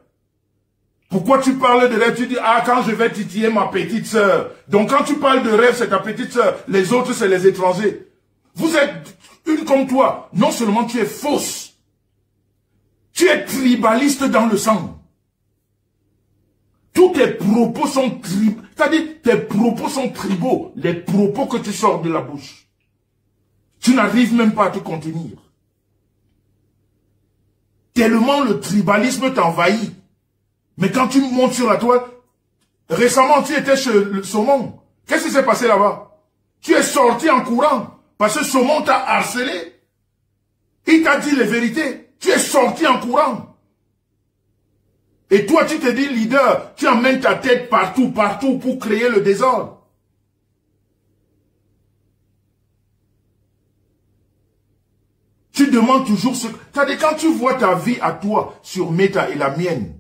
Pourquoi tu parles de rêve? Tu dis, ah, quand je vais titiller ma petite sœur. Donc quand tu parles de rêve, c'est ta petite sœur. Les autres, c'est les étrangers. Vous êtes une comme toi. Non seulement tu es fausse. Tu es tribaliste dans le sang. Tous tes propos sont tribaux. C'est-à-dire, tes propos sont tribaux. Les propos que tu sors de la bouche. Tu n'arrives même pas à te contenir. Tellement le tribalisme t'envahit. Mais quand tu montes sur la toile, récemment tu étais chez le Saumon. Qu'est-ce qui s'est passé là-bas? Tu es sorti en courant. Parce que Saumon t'a harcelé. Il t'a dit les vérités. Tu es sorti en courant. Et toi, tu te dis leader, tu emmènes ta tête partout pour créer le désordre. Tu demandes toujours ce... C'est-à-dire, quand tu vois ta vie à toi sur Meta et la mienne,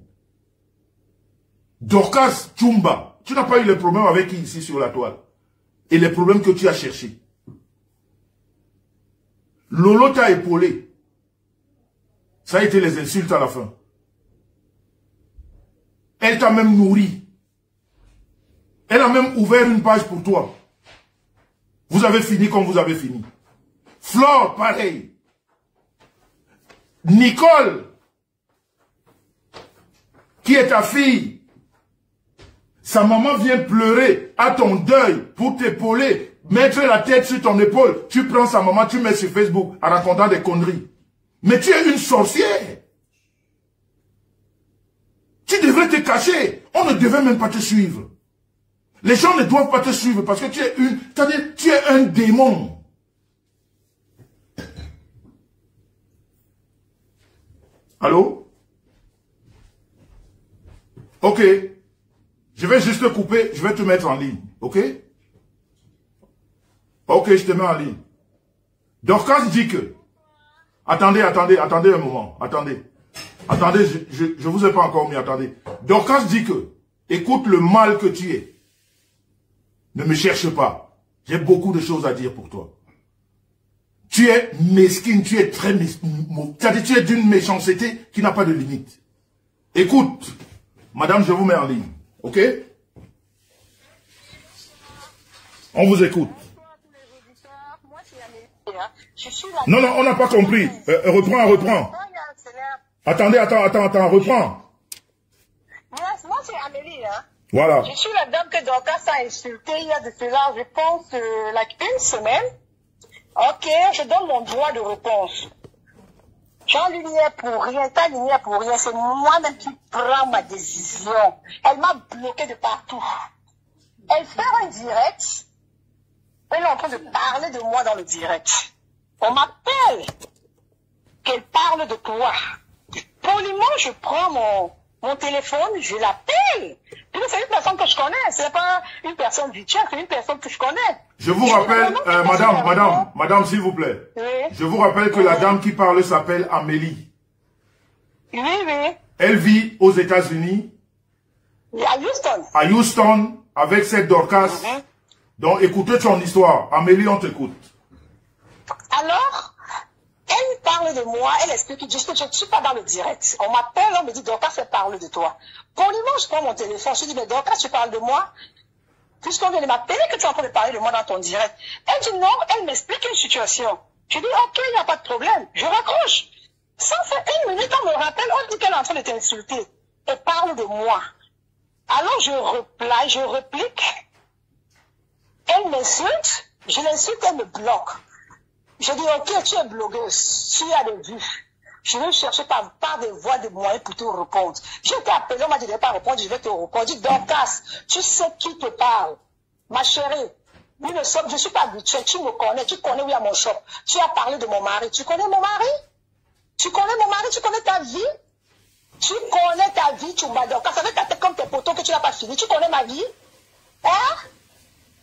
Dorcas Chumba, tu n'as pas eu les problèmes avec qui ici sur la toile? Et les problèmes que tu as cherchés. Lolo t'a épaulé. Ça a été les insultes à la fin. Elle t'a même nourri. Elle a même ouvert une page pour toi. Vous avez fini comme vous avez fini. Flore, pareil. Nicole, qui est ta fille, sa maman vient pleurer à ton deuil pour t'épauler, mettre la tête sur ton épaule. Tu prends sa maman, tu mets sur Facebook en racontant des conneries. Mais tu es une sorcière. Tu devrais te cacher. On ne devait même pas te suivre. Les gens ne doivent pas te suivre parce que tu es une... C'est-à-dire, tu es un démon. Allô? Ok. Je vais juste te couper. Je vais te mettre en ligne. Ok? Ok, je te mets en ligne. Dorcas dit que... Attendez un moment. Attendez, je vous ai pas encore mis, attendez. Dorcas dit que, écoute le mal que tu es. Ne me cherche pas. J'ai beaucoup de choses à dire pour toi. Tu es mesquine, tu es très mesquine. C'est-à-dire, tu es d'une méchanceté qui n'a pas de limite. Écoute, madame, je vous mets en ligne. Ok? On vous écoute. Non, on n'a pas compris. Reprends. Attendez, reprends. Moi, c'est Amélie, hein. Voilà. Je suis la dame que Dorcas a insultée il y a de cela, je pense, une semaine. Ok, je donne mon droit de réponse. Jean Lumière pour rien, ta lumière pour rien, c'est moi-même qui prends ma décision. Elle m'a bloqué de partout. Elle fait un direct. Elle est en train de parler de moi dans le direct. On m'appelle qu'elle parle de toi. Poliment, je prends mon téléphone, je l'appelle. C'est une personne que je connais, c'est pas une personne virtuelle, c'est une personne que je connais. Je vous rappelle, madame, s'il vous plaît. Oui. Je vous rappelle que la dame qui parle s'appelle Amélie. Oui. Elle vit aux États-Unis. À Houston. À Houston, avec cette Dorcas. Donc, écoutez son histoire. Amélie, on t'écoute. Alors, elle parle de moi, elle explique que je ne suis pas dans le direct. On m'appelle, on me dit, Dorcas, elle parle de toi. Poliment, je prends mon téléphone, je dis, mais Dorcas, tu parles de moi? Puisqu'on vient de m'appeler que tu es en train de parler de moi dans ton direct. Elle dit non, elle m'explique une situation. Je dis, ok, il n'y a pas de problème. Je raccroche. Sans faire une minute, on me rappelle, on dit qu'elle est en train de t'insulter. Elle parle de moi. Alors je réplique. Elle m'insulte, je l'insulte, elle me bloque. Je dis, ok, tu es blogueuse, tu as des vues. Je vais chercher par des voies de moyens pour te répondre. Je t'ai appelé, on m'a dit de ne pas répondre, je vais te répondre. Je dis, Dorcas, tu sais qui te parle. Ma chérie, je ne suis pas habituée, tu me connais, tu connais où il y a mon shop. Tu as parlé de mon mari, tu connais mon mari? Tu connais mon mari, tu connais ta vie? Tu connais ta vie, tu m'as Dorcas, avec ta tête comme tes poteaux que tu n'as pas fini, tu connais ma vie? Hein?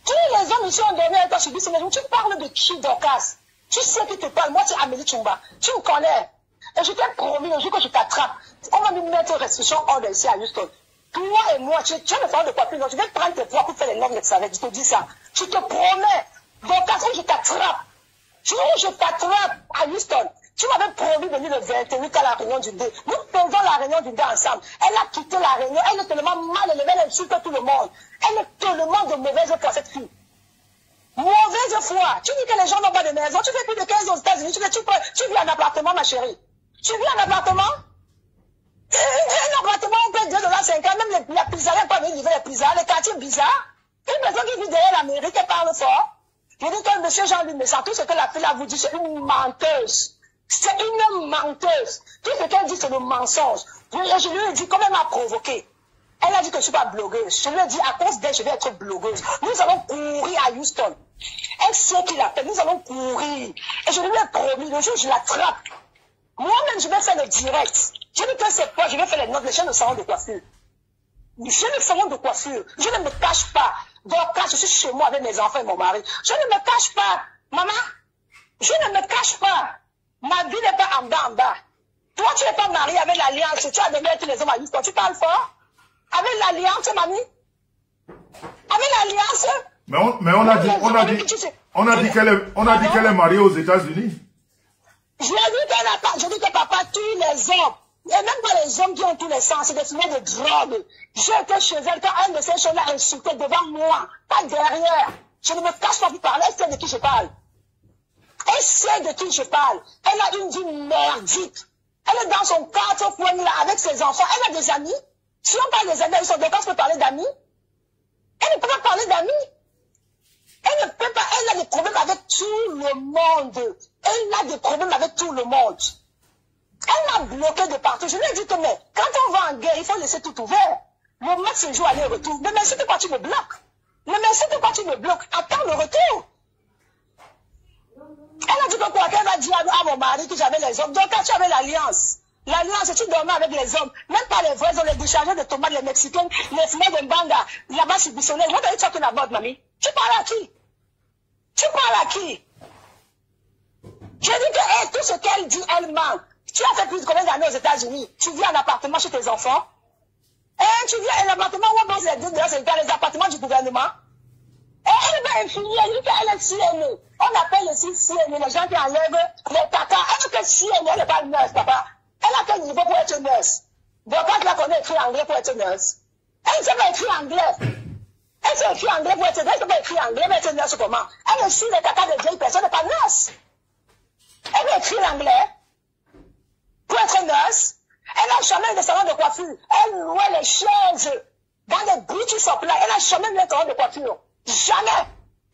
Tous les hommes ici ont donné un temps sur lui, tu parles de qui, Dorcas? Tu sais qui te parle, moi c'est Amélie Chumba, tu me connais. Et je t'ai promis le jour que je t'attrape, on va nous mettre restriction hors de ici à Houston. Toi et moi, tu as le faire de quoi plus, je vais prendre tes poids pour faire les normes d'examen, je te dis ça. Je te promets, Dorcas, je t'attrape. Je t'attrape à Houston. Tu m'avais promis de venir le 28 à la réunion du dé. Nous faisons la réunion du dé ensemble. Elle a quitté la réunion, elle est tellement mal élevée, elle insulte tout le monde. Elle est tellement de mauvaise foi, cette fille. Mauvaise foi. Tu dis que les gens n'ont pas de maison. Tu fais plus de 15 aux États-Unis. Tu vis en appartement, ma chérie. Tu vis en appartement? Un appartement, on paye $2,50. Même la pizzeria, pas venir livrer les pizzas. Les quartiers bizarres. Une personne qui vit derrière la mairie, qui parle fort. Je dis que monsieur Jean-Louis Méchant, tout ce que la fille a vous dit, c'est une menteuse. C'est une menteuse. Tout ce qu'elle dit, c'est le mensonge. Je lui ai dit, comme elle m'a provoqué. Elle a dit que je ne suis pas blogueuse. Je lui ai dit, à cause d'elle, je vais être blogueuse. Nous allons courir à Houston. Elle sait qu'il appelle. Nous allons courir. Et je lui ai promis, le jour où je l'attrape, moi-même, je vais faire le direct. Je dis que c'est quoi? Je vais faire les notes, les chaînes de salon de coiffure. Les chaînes de salon de coiffure. Je ne me cache pas. Donc, quand je suis chez moi avec mes enfants et mon mari, je ne me cache pas. Maman, je ne me cache pas. Ma vie n'est pas en bas. Toi, tu n'es pas mariée avec l'alliance. Tu as donné tous les hommes à Houston. Tu parles fort? Avec l'alliance, mamie? Avec l'alliance? Mais on a dit qu'elle est mariée aux États-Unis. Je lui ai dit qu'elle n'a pas. Je dis que papa tue les hommes. Et même pas les hommes qui ont tous les sens, c'est des fumées de drogue. J'étais chez elle quand un de ces choses l'a insulté devant moi, pas derrière. Je ne me cache pas pour parler, elle sait de qui je parle. Elle sait de qui je parle. Elle a une vie merdique. Elle est dans son quartier coin là avec ses enfants. Elle a des amis. Si on parle des amis, elle peut parler d'amis. Elle ne peut pas parler d'amis. Elle ne peut pas, elle a des problèmes avec tout le monde. Elle a des problèmes avec tout le monde. Elle m'a bloqué de partout. Je lui ai dit que, mais, quand on va en guerre, il faut laisser tout ouvert. Le match se joue aller-retour. Mais merci de quoi tu me bloques. Mais merci de quoi tu me bloques. Attends le retour. Elle a dit que quoi, qu'elle va dire à mon mari que j'avais les hommes. Donc, quand tu avais l'alliance, tu dormais avec les hommes. Même pas les vrais hommes, les déchargés de tomates, les Mexicains, les fumeurs de Mbanga, là-bas sur Bissonnais. What are you talking about, mamie? Tu parles à qui? Tu parles à qui? Je dis que tout ce qu'elle dit, elle ment. Tu as fait plus de combien d'années aux États-Unis? Tu vis en appartement chez tes enfants? Tu vis en appartement où on bosse les appartements du gouvernement? Elle va infinier, elle dit qu'elle est CNE. On appelle ici CNE, les gens qui enlèvent les tatas. Elle dit que CNE, elle n'est pas nurse, papa. Elle a quel niveau pour être nurse? Donc quand la connaît écrit anglais pour être nurse. Elle ne sait pas écrire anglais. Elle sait écrire anglais pour être nurse. Elle ne sait pas écrire anglais pour être nurse comment? Elle est sur les tatas de vieilles personnes, elle n'est pas nurse. Elle veut écrire l'anglais pour être nurse. Elle a jamais eu de salon de coiffure. Elle louait les chaises dans des British Supply. Elle a jamais eu de salon de coiffure. Jamais.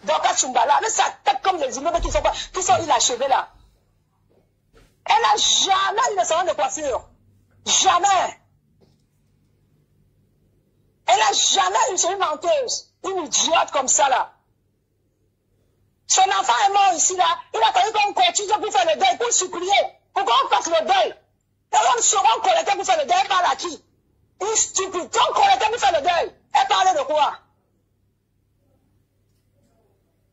Donc à Chumbala, avec sa tête comme les immeubles qui sont inachevés là. Elle n'a jamais eu de salon de coiffure. Jamais. Elle n'a jamais eu, c'est une menteuse. Une idiote comme ça là. Son enfant est mort ici là. Il a fallu qu'on continue pour faire le deuil, pour supplier, pour qu'on fasse le deuil. Et on saura collecter pour faire le deuil, elle parle à qui? Une stupide. On collecter pour faire le deuil. Elle parlait de quoi?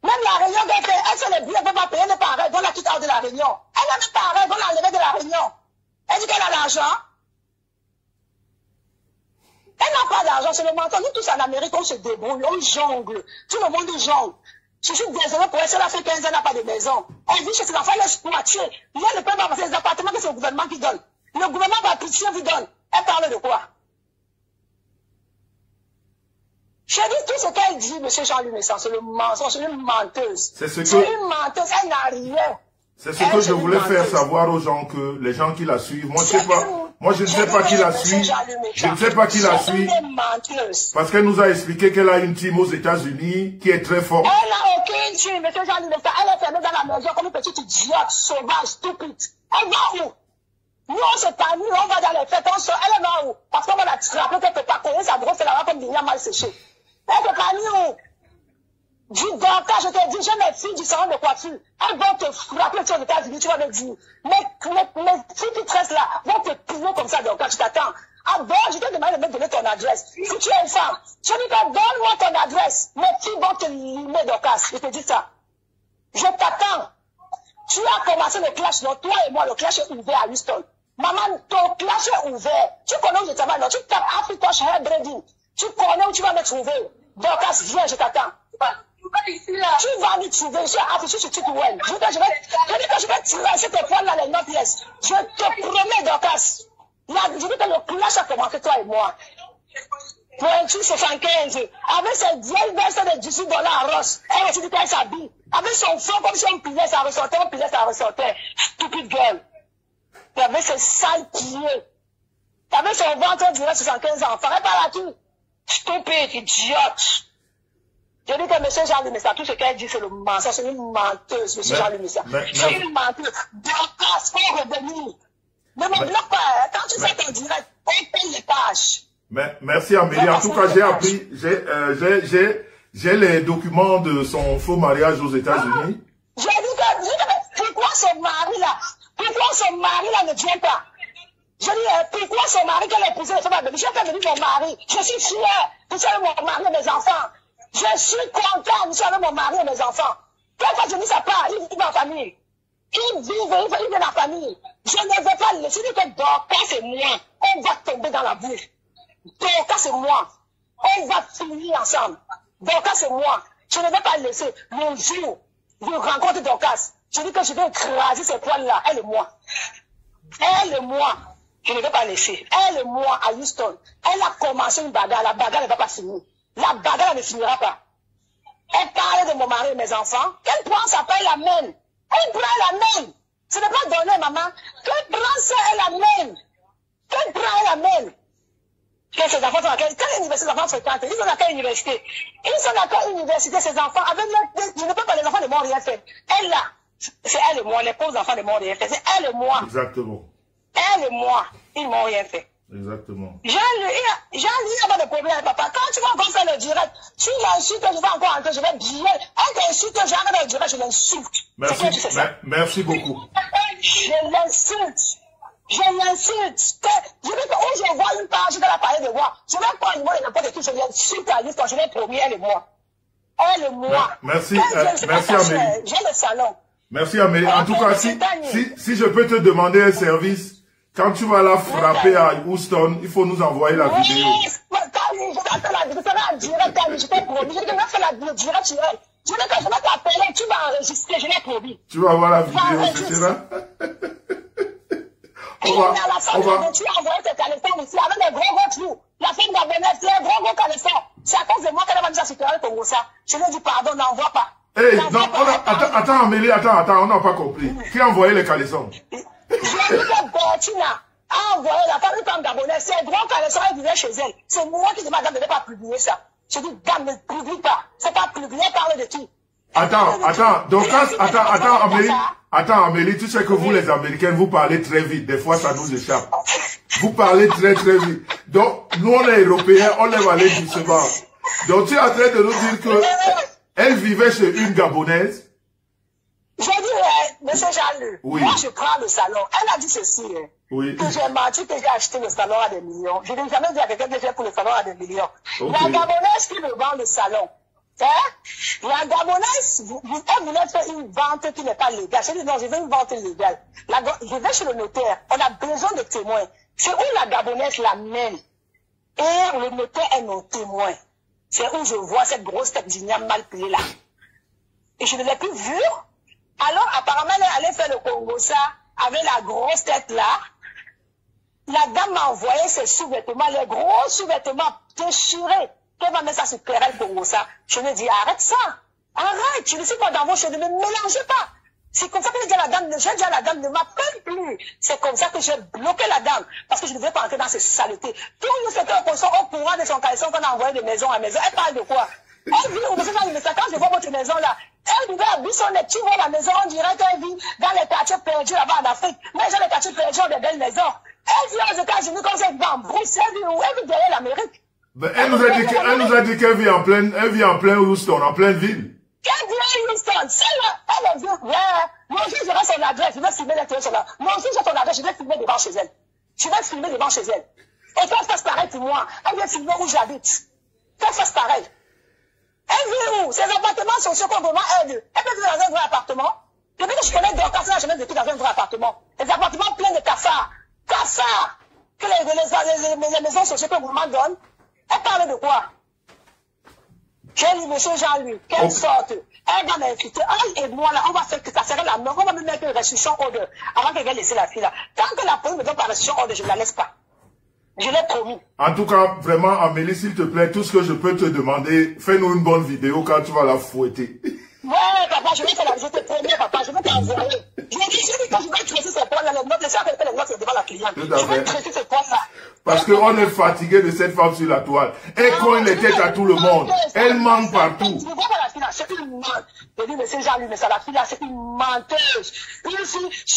Même la réunion qu'elle fait, elle fait les billets, elle ne peut pas payer, elle n'est pas arrêtée, on la quitte hors de la réunion. Elle n'est même pas arrêtée, on l'a enlevée de la réunion. Elle dit qu'elle a l'argent. Elle n'a pas d'argent, c'est le menton. Nous tous en Amérique, on se débrouille, on jongle. Tout le monde jongle. Je suis désolé pour elle, elle a fait 15 ans, elle n'a pas de maison. Elle vit chez ses enfants, elle est squattée. Là, le peuple va passer les appartements que c'est le gouvernement qui donne. Le gouvernement va pitié vous donne. Elle parle de quoi? Je dis tout ce qu'elle dit, M. Jean-Louis Messant, c'est le mensonge, c'est une menteuse. C'est une menteuse, elle n'a rien. C'est ce que je voulais faire savoir aux gens, que les gens qui la suivent, moi je ne sais pas qui la suit, je ne sais pas qui la suit, parce qu'elle nous a expliqué qu'elle a une team aux États-Unis qui est très forte. Elle n'a aucune team, M. Jean-Louis Messant, elle est fermée dans la maison comme une petite idiote, sauvage, stupide. Elle va où? Nous on se parle, on va dans les fêtes, on sort, elle va où? Parce qu'on va la attraper qu'elle ne peut pas courir, sa grosse, elle va comme des liens mal séchés. Elle peut pas où? Du Dorcas, je te dis, j'ai mes filles du salon de coiffure. Elles vont te frapper sur les États-Unis, tu vas me dire. Mes filles qui restent là vont te plier comme ça, Dorcas, tu t'attends. Ah bon, je t'ai demandé de me donner ton adresse. Si tu es une femme, je dis que donne-moi ton adresse. Mes filles vont te limer, Dorcas, je te dis ça. Je t'attends. Tu as commencé le clash, non? Toi et moi, le clash est ouvert à Houston. Maman, ton clash est ouvert. Tu connais où je t'amène, non? Tu tapes Afritosh Hair Braiding. Tu connais où tu vas me trouver. Dorcas, viens, je t'attends. Tu vas nous trouver, je suis affiché sur TikTok. Je dis que je vais tirer tes poils là, les 9 pièces. Je te promets, Dorcas. Je dis que le clash a commencé, toi et moi. Pointu 75, avec ses vieilles vestes de 18 $ à Ross. Elle aussi dit qu'elle s'habille. Avec son fond comme si on pilait, ça ressortait, on pilait, ça ressortait. Stupide gueule. Et avec ses sales pieds. Avec son ventre, on dirait 75 enfants. Elle parle à qui? Stupide, idiote. Je dis que M. Jean-Louis Messant, tout ce qu'elle dit, c'est le mensonge, c'est une menteuse, M. Jean-Louis Messant. C'est une menteuse. Dorcas, faut revenir. Ne me bloque pas, quand tu fais ton direct, on paye les tâches. Merci Amélie. En tout cas, j'ai appris, j'ai les documents de son faux mariage aux États-Unis. J'ai dit que, pourquoi son mari là ne vient pas? Je dis, pourquoi son mari qu'elle a épousé, je vais venir mon mari. Je suis fière, vous savez, mon mari et mes enfants. Je suis content, vous savez, mon mari et mes enfants. Quand je dis ça part, il vit dans la famille. Il vit dans la famille. Je ne veux pas le laisser. Je dis que Dorcas et moi, on va tomber dans la boue. Dorcas et moi, on va finir ensemble. Dorcas et moi, je ne vais pas le laisser. Le jour où je rencontre Dorcas, je dis que je vais écraser ces poils-là, elle et moi. Elle et moi, je ne vais pas laisser. Elle et moi à Houston, elle a commencé une bagarre, la bagarre ne va pas finir. La bagarre ne finira pas. Elle parlait de mon mari et mes enfants. Quelle prend s'appelle la mène. Elle prend la mène. Ce n'est pas donné, maman. Quelle prend ça et la mène. Quelle prend la mène. Quels ces enfants sont à quelle université les enfants fréquentent? Ils sont à quelle université? Ils sont à quelle université ces enfants? Avec je ne peux pas, les enfants ne m'ont rien fait. Elle là, c'est elle et moi, les pauvres enfants ne m'ont rien fait. C'est elle et moi. Exactement. Elle et moi, ils ne m'ont rien fait. Exactement. Jean-Louis n'a pas de problème avec papa. Quand tu vas encore faire le direct, tu l'insultes, je vais encore entrer, je vais bien. Elle t'insulte, j'arrête le direct, je l'insulte. Merci beaucoup. Je l'insulte. Je l'insulte. Je veux que où je vois une page de la parler de moi, je vais prendre le mot de n'importe qui, je l'insulte à lui quand je l'ai promis, elle et moi. Elle et moi. Merci Amélie. J'ai le salon. Merci Amélie. En tout cas, si je peux te demander un service, quand tu vas la frapper à Houston, il faut nous envoyer la vidéo. Je vais t'appeler, tu vas enregistrer, je l'ai promis. Tu vas voir la vidéo, c'est ça? Tu as envoyé tes caleçons ici avec des gros trous. La femme gabonaise, les gros caleçons. C'est à cause de moi qu'elle va nous assister avec ton ça. Je lui ai dit pardon, n'envoie pas. Non, attends Amélie, attends, on n'a pas compris. Qui a envoyé les caleçons? J'ai dit que Bertina a envoyé la femme gabonaise. C'est gros caleçons, elle vivait chez elle. C'est moi qui demande de ne pas publier ça. Je dis, dame, ne publie pas. C'est pas publié, parle de qui? Attends, Amélie, tu sais que vous, les Américains, vous parlez très vite. Des fois, ça nous échappe. Vous parlez très, très vite. Donc, nous, on est Européens, on aime aller doucement. Donc, tu es en train de nous dire que elle vivait chez une Gabonaise. J'ai dit, Monsieur Jean-Luc, Oui. moi je prends le salon. Elle a dit ceci, hein, Oui. que j'ai menti, que j'ai acheté le salon à des millions. Je n'ai jamais dit à quelqu'un que j'ai pour le salon à des millions. Ok. La Gabonaise qui me vend le salon, hein, la Gabonaise, elle voulait faire une vente qui n'est pas légale. J'ai dit non, je veux une vente légale. Je vais chez le notaire, on a besoin de témoins. C'est où la Gabonaise l'amène. Et le notaire est mon témoin. C'est où je vois cette grosse tête d'igname mal pliée là. Et je ne l'ai plus vue. Alors, apparemment, elle est allée faire le Congo, ça, avec la grosse tête là. La dame m'a envoyé ses sous-vêtements, les gros sous-vêtements déchirés. Qu'elle va mettre ça sur Perel Congo, ça. Je lui ai dit, arrête ça. Arrête, je ne suis pas dans vos choses, ne me mélangez pas. C'est comme ça que j'ai dit à la dame, ne m'appelle plus. C'est comme ça que j'ai bloqué la dame. Parce que je ne devais pas entrer dans ces saletés. Tout le fait opposition au courant de son caleçon qu'on a envoyé de maison à maison. Elle parle de quoi? Elle vit au maison, quand je vois votre maison là, elle vivait à Bissonnet, tu vois la maison, on dirait qu'elle vit dans les quartiers perdus là-bas en Afrique. Mais j'ai les quartiers perdus ont des belles maisons. Elle vit aux États-Unis comme ça, elle vit en Bruxelles, elle vit derrière l'Amérique. Ben, elle nous a dit qu'elle vit en plein Houston, en pleine ville. Qu'elle vit à Houston, elle vit, moi aussi j'aurai son adresse, je vais filmer l'intérieur sur là. Moi aussi j'ai son adresse, je vais filmer devant chez elle. Je vais filmer devant chez elle. Et qu'elle fasse pareil pour moi, elle vient filmer où j'habite. Qu'elle fasse pareil. Elle vit où? Ces appartements sociaux qu'on vraiment aide. Elle peut vivre dans un vrai appartement. Depuis que je connais Dorcas, elle n'a jamais vécu dans un vrai appartement. Les appartements pleins de cafards. Cafards! Que les maisons sociales que le gouvernement donne. Elle parle de quoi? J'ai dit, monsieur Jean-Luc, quelle sorte? Elle va m'inviter. Elle et moi, là, on va faire que ça serait la mort. On va me mettre une restriction order avant qu'elle vienne laisser la fille là. Tant que la police me donne pas restriction order, je ne la laisse pas. Je l'ai promis. En tout cas, vraiment, Amélie, s'il te plaît, tout ce que je peux te demander, fais-nous une bonne vidéo quand tu vas la fouetter. Ouais, papa, je vais faire la visite première, papa, je vais t'envoyer. Je vais dire quand je vais traiter ces points-là, les notes, laissez avec les notes devant la cliente. Tout à Je vais fait. traiter ces points-là. Parce qu'on est fatigué de cette femme sur la toile. Elle cogne les têtes à tout le monde. Elle ment partout. Je vois pas la fille là, c'est une menteuse. Je dis, mais c'est Jean-Luc, mais ça, la fille là, c'est une menteuse. Je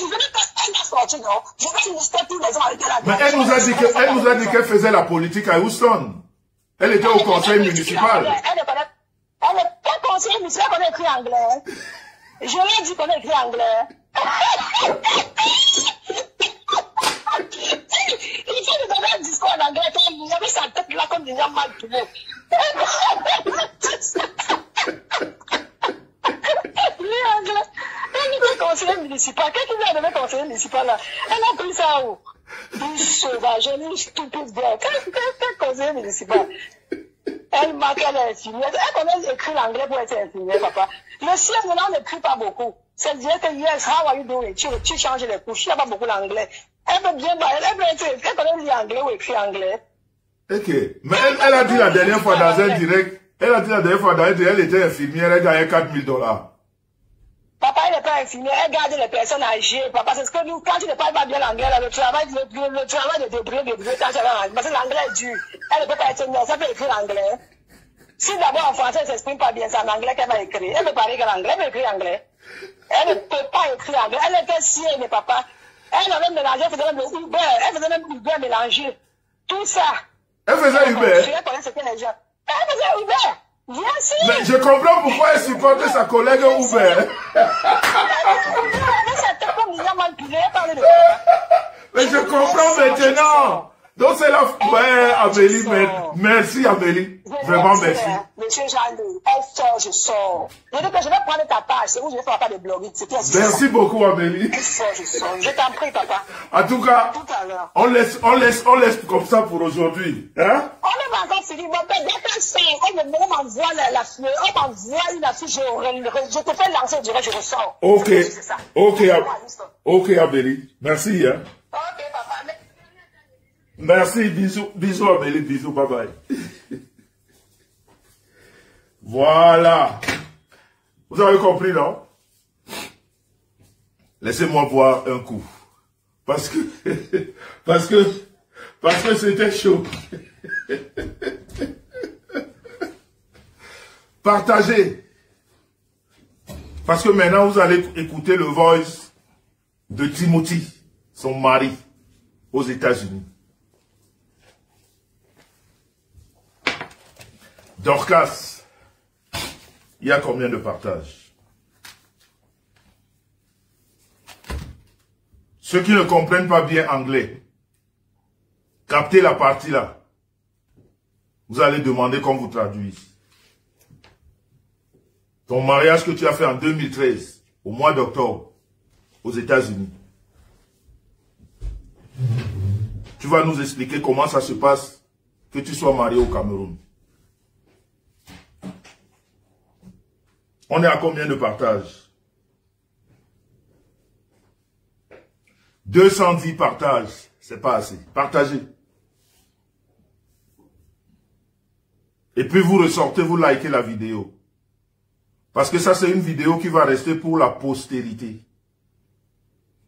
veux pas elle va sortir, non. Je vais lister tous les ans avec elle. Mais elle nous a dit qu'elle faisait la politique à Houston. Elle était au conseil municipal. Elle n'est pas conseiller municipal qu'on a écrit anglais. Je lui ai dit qu'on a écrit anglais. Il faut nous donner un discours en anglais. Il avait sa tête là comme des gens mal tournés. Lui anglais. Elle était conseiller municipal. Qu'est-ce qu'il a donné conseiller municipal là? Elle a pris ça où? Une sauvage, une stupide blague. Quel conseiller municipal? Elle m'a qu'elle est infirmière. Elle connaît écrire l'anglais pour être infirmière, papa. Le sien, maintenant, on n'écrit pas beaucoup. C'est dire que yes, how are you doing? Tu changes les couches. Il n'y a pas beaucoup l'anglais. Elle peut bien parler. Elle connaît lire anglais ou écrire anglais. Ok. Mais elle a dit la dernière fois dans un direct, elle était infirmière, elle gagnait $4,000. Papa, elle n'est pas infirmière. Elle garde les personnes âgées. Papa, c'est ce que nous, quand tu ne parles pas bien l'anglais, le travail de débrouiller, parce que l'anglais est dur. Elle ne peut pas être non, ça peut écrire l'anglais. Si d'abord en français, elle ne s'exprime pas bien, c'est en anglais qu'elle va écrire. Elle peut parler que l'anglais, elle peut écrire anglais. Elle ne peut pas écrire anglais. Elle était sienne, papa. Elle avait mélangé, elle faisait même le Uber. Elle faisait même Uber mélangé. Tout ça. Elle faisait Uber. Elle faisait Uber. Bien sûr. Mais je comprends pourquoi elle supportait sa collègue Uber. Mais je comprends maintenant. Donc c'est la... Ouais, Amélie, merci Amélie. Vraiment merci. Monsieur Jean-Luc, elle sort, je sors. Je dis que je vais prendre ta page, c'est où je vais faire pas de blogging. Merci beaucoup Amélie. Elle sort, je sors. Je t'en prie, papa. En tout cas, tout à l'heure. On laisse comme ça pour aujourd'hui. Hein? On est encore fini. Mon père, dès qu'elle sort, on m'envoie la fleur, on m'envoie une affiche, je te fais lancer, je dirais, je ressors. Ok. Ok Amélie. Merci. Hein? Ok, papa. Merci, bisous Amélie, bisous, bye bye. Voilà. Vous avez compris, non? Laissez-moi boire un coup. Parce que c'était chaud. Partagez. Parce que maintenant, vous allez écouter le voice de Timothy, son mari, aux États-Unis. Dorcas, il y a combien de partages? Ceux qui ne comprennent pas bien anglais, captez la partie là. Vous allez demander qu'on vous traduise. Ton mariage que tu as fait en 2013, au mois d'octobre, aux États-Unis. Tu vas nous expliquer comment ça se passe que tu sois marié au Cameroun. On est à combien de partages? 210 partages, c'est pas assez. Partagez. Et puis vous ressortez, vous likez la vidéo. Parce que ça, c'est une vidéo qui va rester pour la postérité.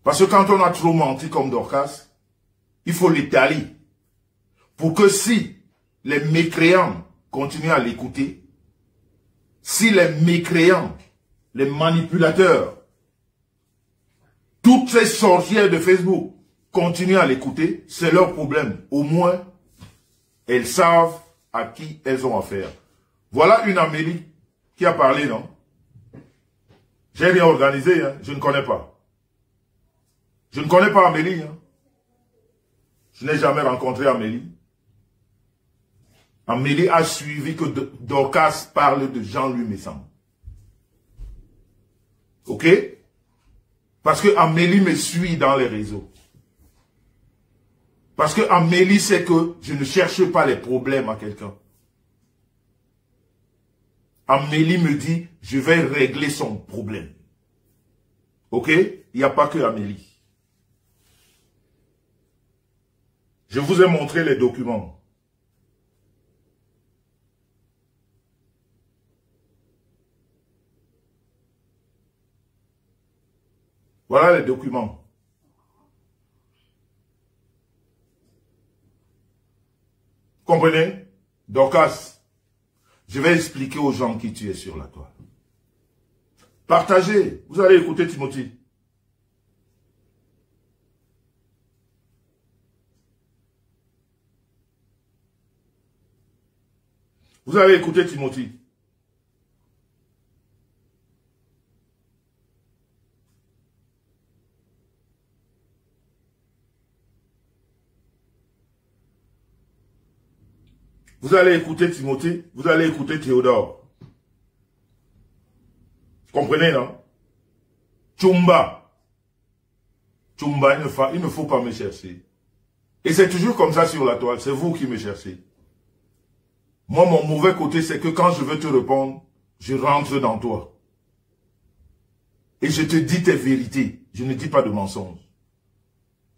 Parce que quand on a trop menti comme Dorcas, il faut l'étaler. Pour que si les mécréants continuent à l'écouter, si les mécréants, les manipulateurs, toutes ces sorcières de Facebook continuent à l'écouter, c'est leur problème. Au moins, elles savent à qui elles ont affaire. Voilà une Amélie qui a parlé, non? J'ai rien organisé, hein? Je ne connais pas. Je ne connais pas Amélie. Hein? Je n'ai jamais rencontré Amélie. Amélie a suivi que Dorcas parle de Jean-Louis Messan. Ok? Parce que Amélie me suit dans les réseaux. Parce que Amélie sait que je ne cherche pas les problèmes à quelqu'un. Amélie me dit, je vais régler son problème. Ok? Il n'y a pas que Amélie. Je vous ai montré les documents. Voilà les documents. Comprenez? Dorcas, je vais expliquer aux gens qui tu es sur la toile. Partagez. Vous allez écouter Timothy. Vous allez écouter Timothy. Vous allez écouter Timothée, vous allez écouter Théodore. Comprenez, non? Tchumba. Tchumba, il ne faut pas me chercher. Et c'est toujours comme ça sur la toile, c'est vous qui me cherchez. Moi, mon mauvais côté, c'est que quand je veux te répondre, je rentre dans toi. Et je te dis tes vérités, je ne dis pas de mensonges.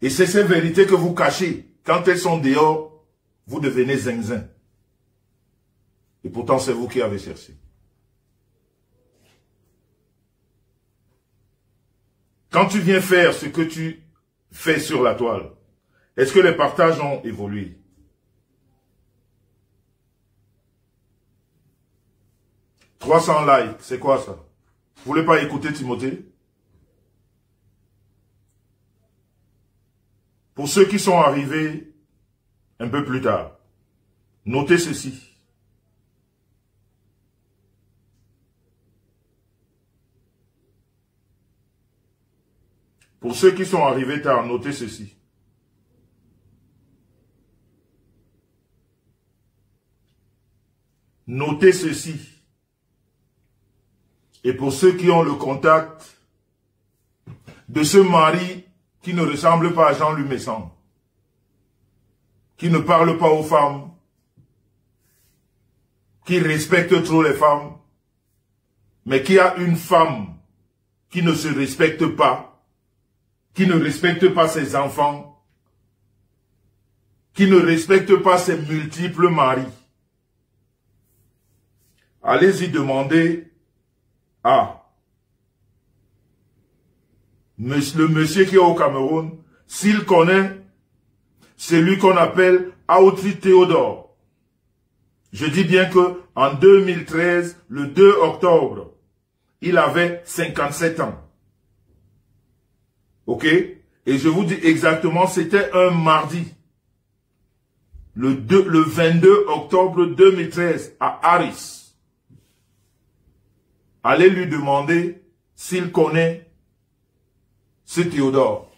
Et c'est ces vérités que vous cachez. Quand elles sont dehors, vous devenez zinzin. Et pourtant, c'est vous qui avez cherché. Quand tu viens faire ce que tu fais sur la toile, est-ce que les partages ont évolué? « 300 likes, c'est quoi ça? Vous voulez pas écouter Timothée? Pour ceux qui sont arrivés un peu plus tard, notez ceci. Pour ceux qui sont arrivés tard, notez ceci. Notez ceci. Et pour ceux qui ont le contact de ce mari qui ne ressemble pas à Jean-Louis Messan, qui ne parle pas aux femmes, qui respecte trop les femmes, mais qui a une femme qui ne se respecte pas, qui ne respecte pas ses enfants, qui ne respecte pas ses multiples maris. Allez-y demander à le monsieur qui est au Cameroun, s'il connaît celui qu'on appelle Aoutri Théodore. Je dis bien que en 2013, le 2 octobre, il avait 57 ans. Ok? Et je vous dis exactement, c'était un mardi. Le 22 octobre 2013, à Harris. Allez lui demander s'il connaît ce Théodore.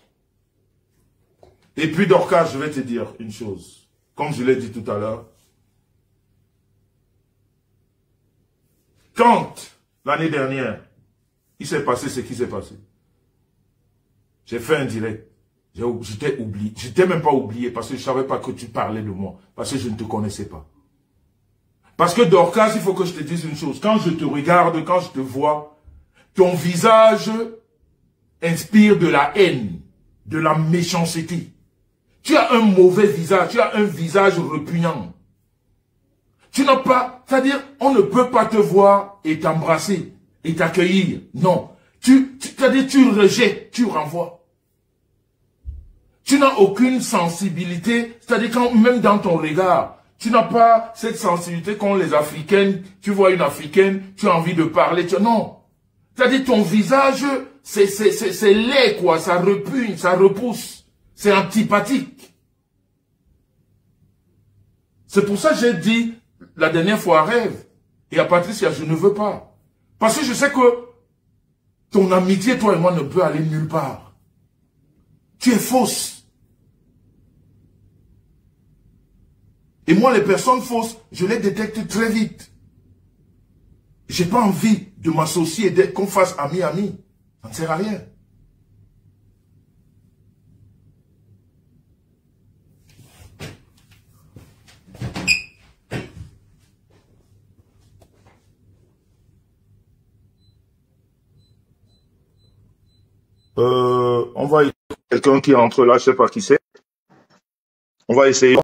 Et puis Dorcas, je vais te dire une chose. Comme je l'ai dit tout à l'heure. Quand, l'année dernière, il s'est passé ce qui s'est passé, j'ai fait un direct. J'étais oublié. J'étais même pas oublié parce que je ne savais pas que tu parlais de moi. Parce que je ne te connaissais pas. Parce que Dorcas, il faut que je te dise une chose. Quand je te regarde, quand je te vois, ton visage inspire de la haine, de la méchanceté. Tu as un mauvais visage, tu as un visage repugnant. Tu n'as pas, c'est-à-dire, on ne peut pas te voir et t'embrasser et t'accueillir. Non. C'est-à-dire, tu rejettes, tu renvoies. Tu n'as aucune sensibilité, c'est-à-dire, quand même dans ton regard, tu n'as pas cette sensibilité qu'ont les Africaines. Tu vois une Africaine, tu as envie de parler. Non. C'est-à-dire, ton visage, c'est laid, quoi. Ça repugne, ça repousse. C'est antipathique. C'est pour ça que j'ai dit la dernière fois à Rêve et à Patricia, je ne veux pas. Parce que je sais que ton amitié, toi et moi, ne peut aller nulle part. Tu es fausse. Et moi, les personnes fausses, je les détecte très vite. J'ai pas envie de m'associer, qu'on fasse ami-ami. Ça ne sert à rien. On va quelqu'un qui entre là, je sais pas qui c'est. On va essayer.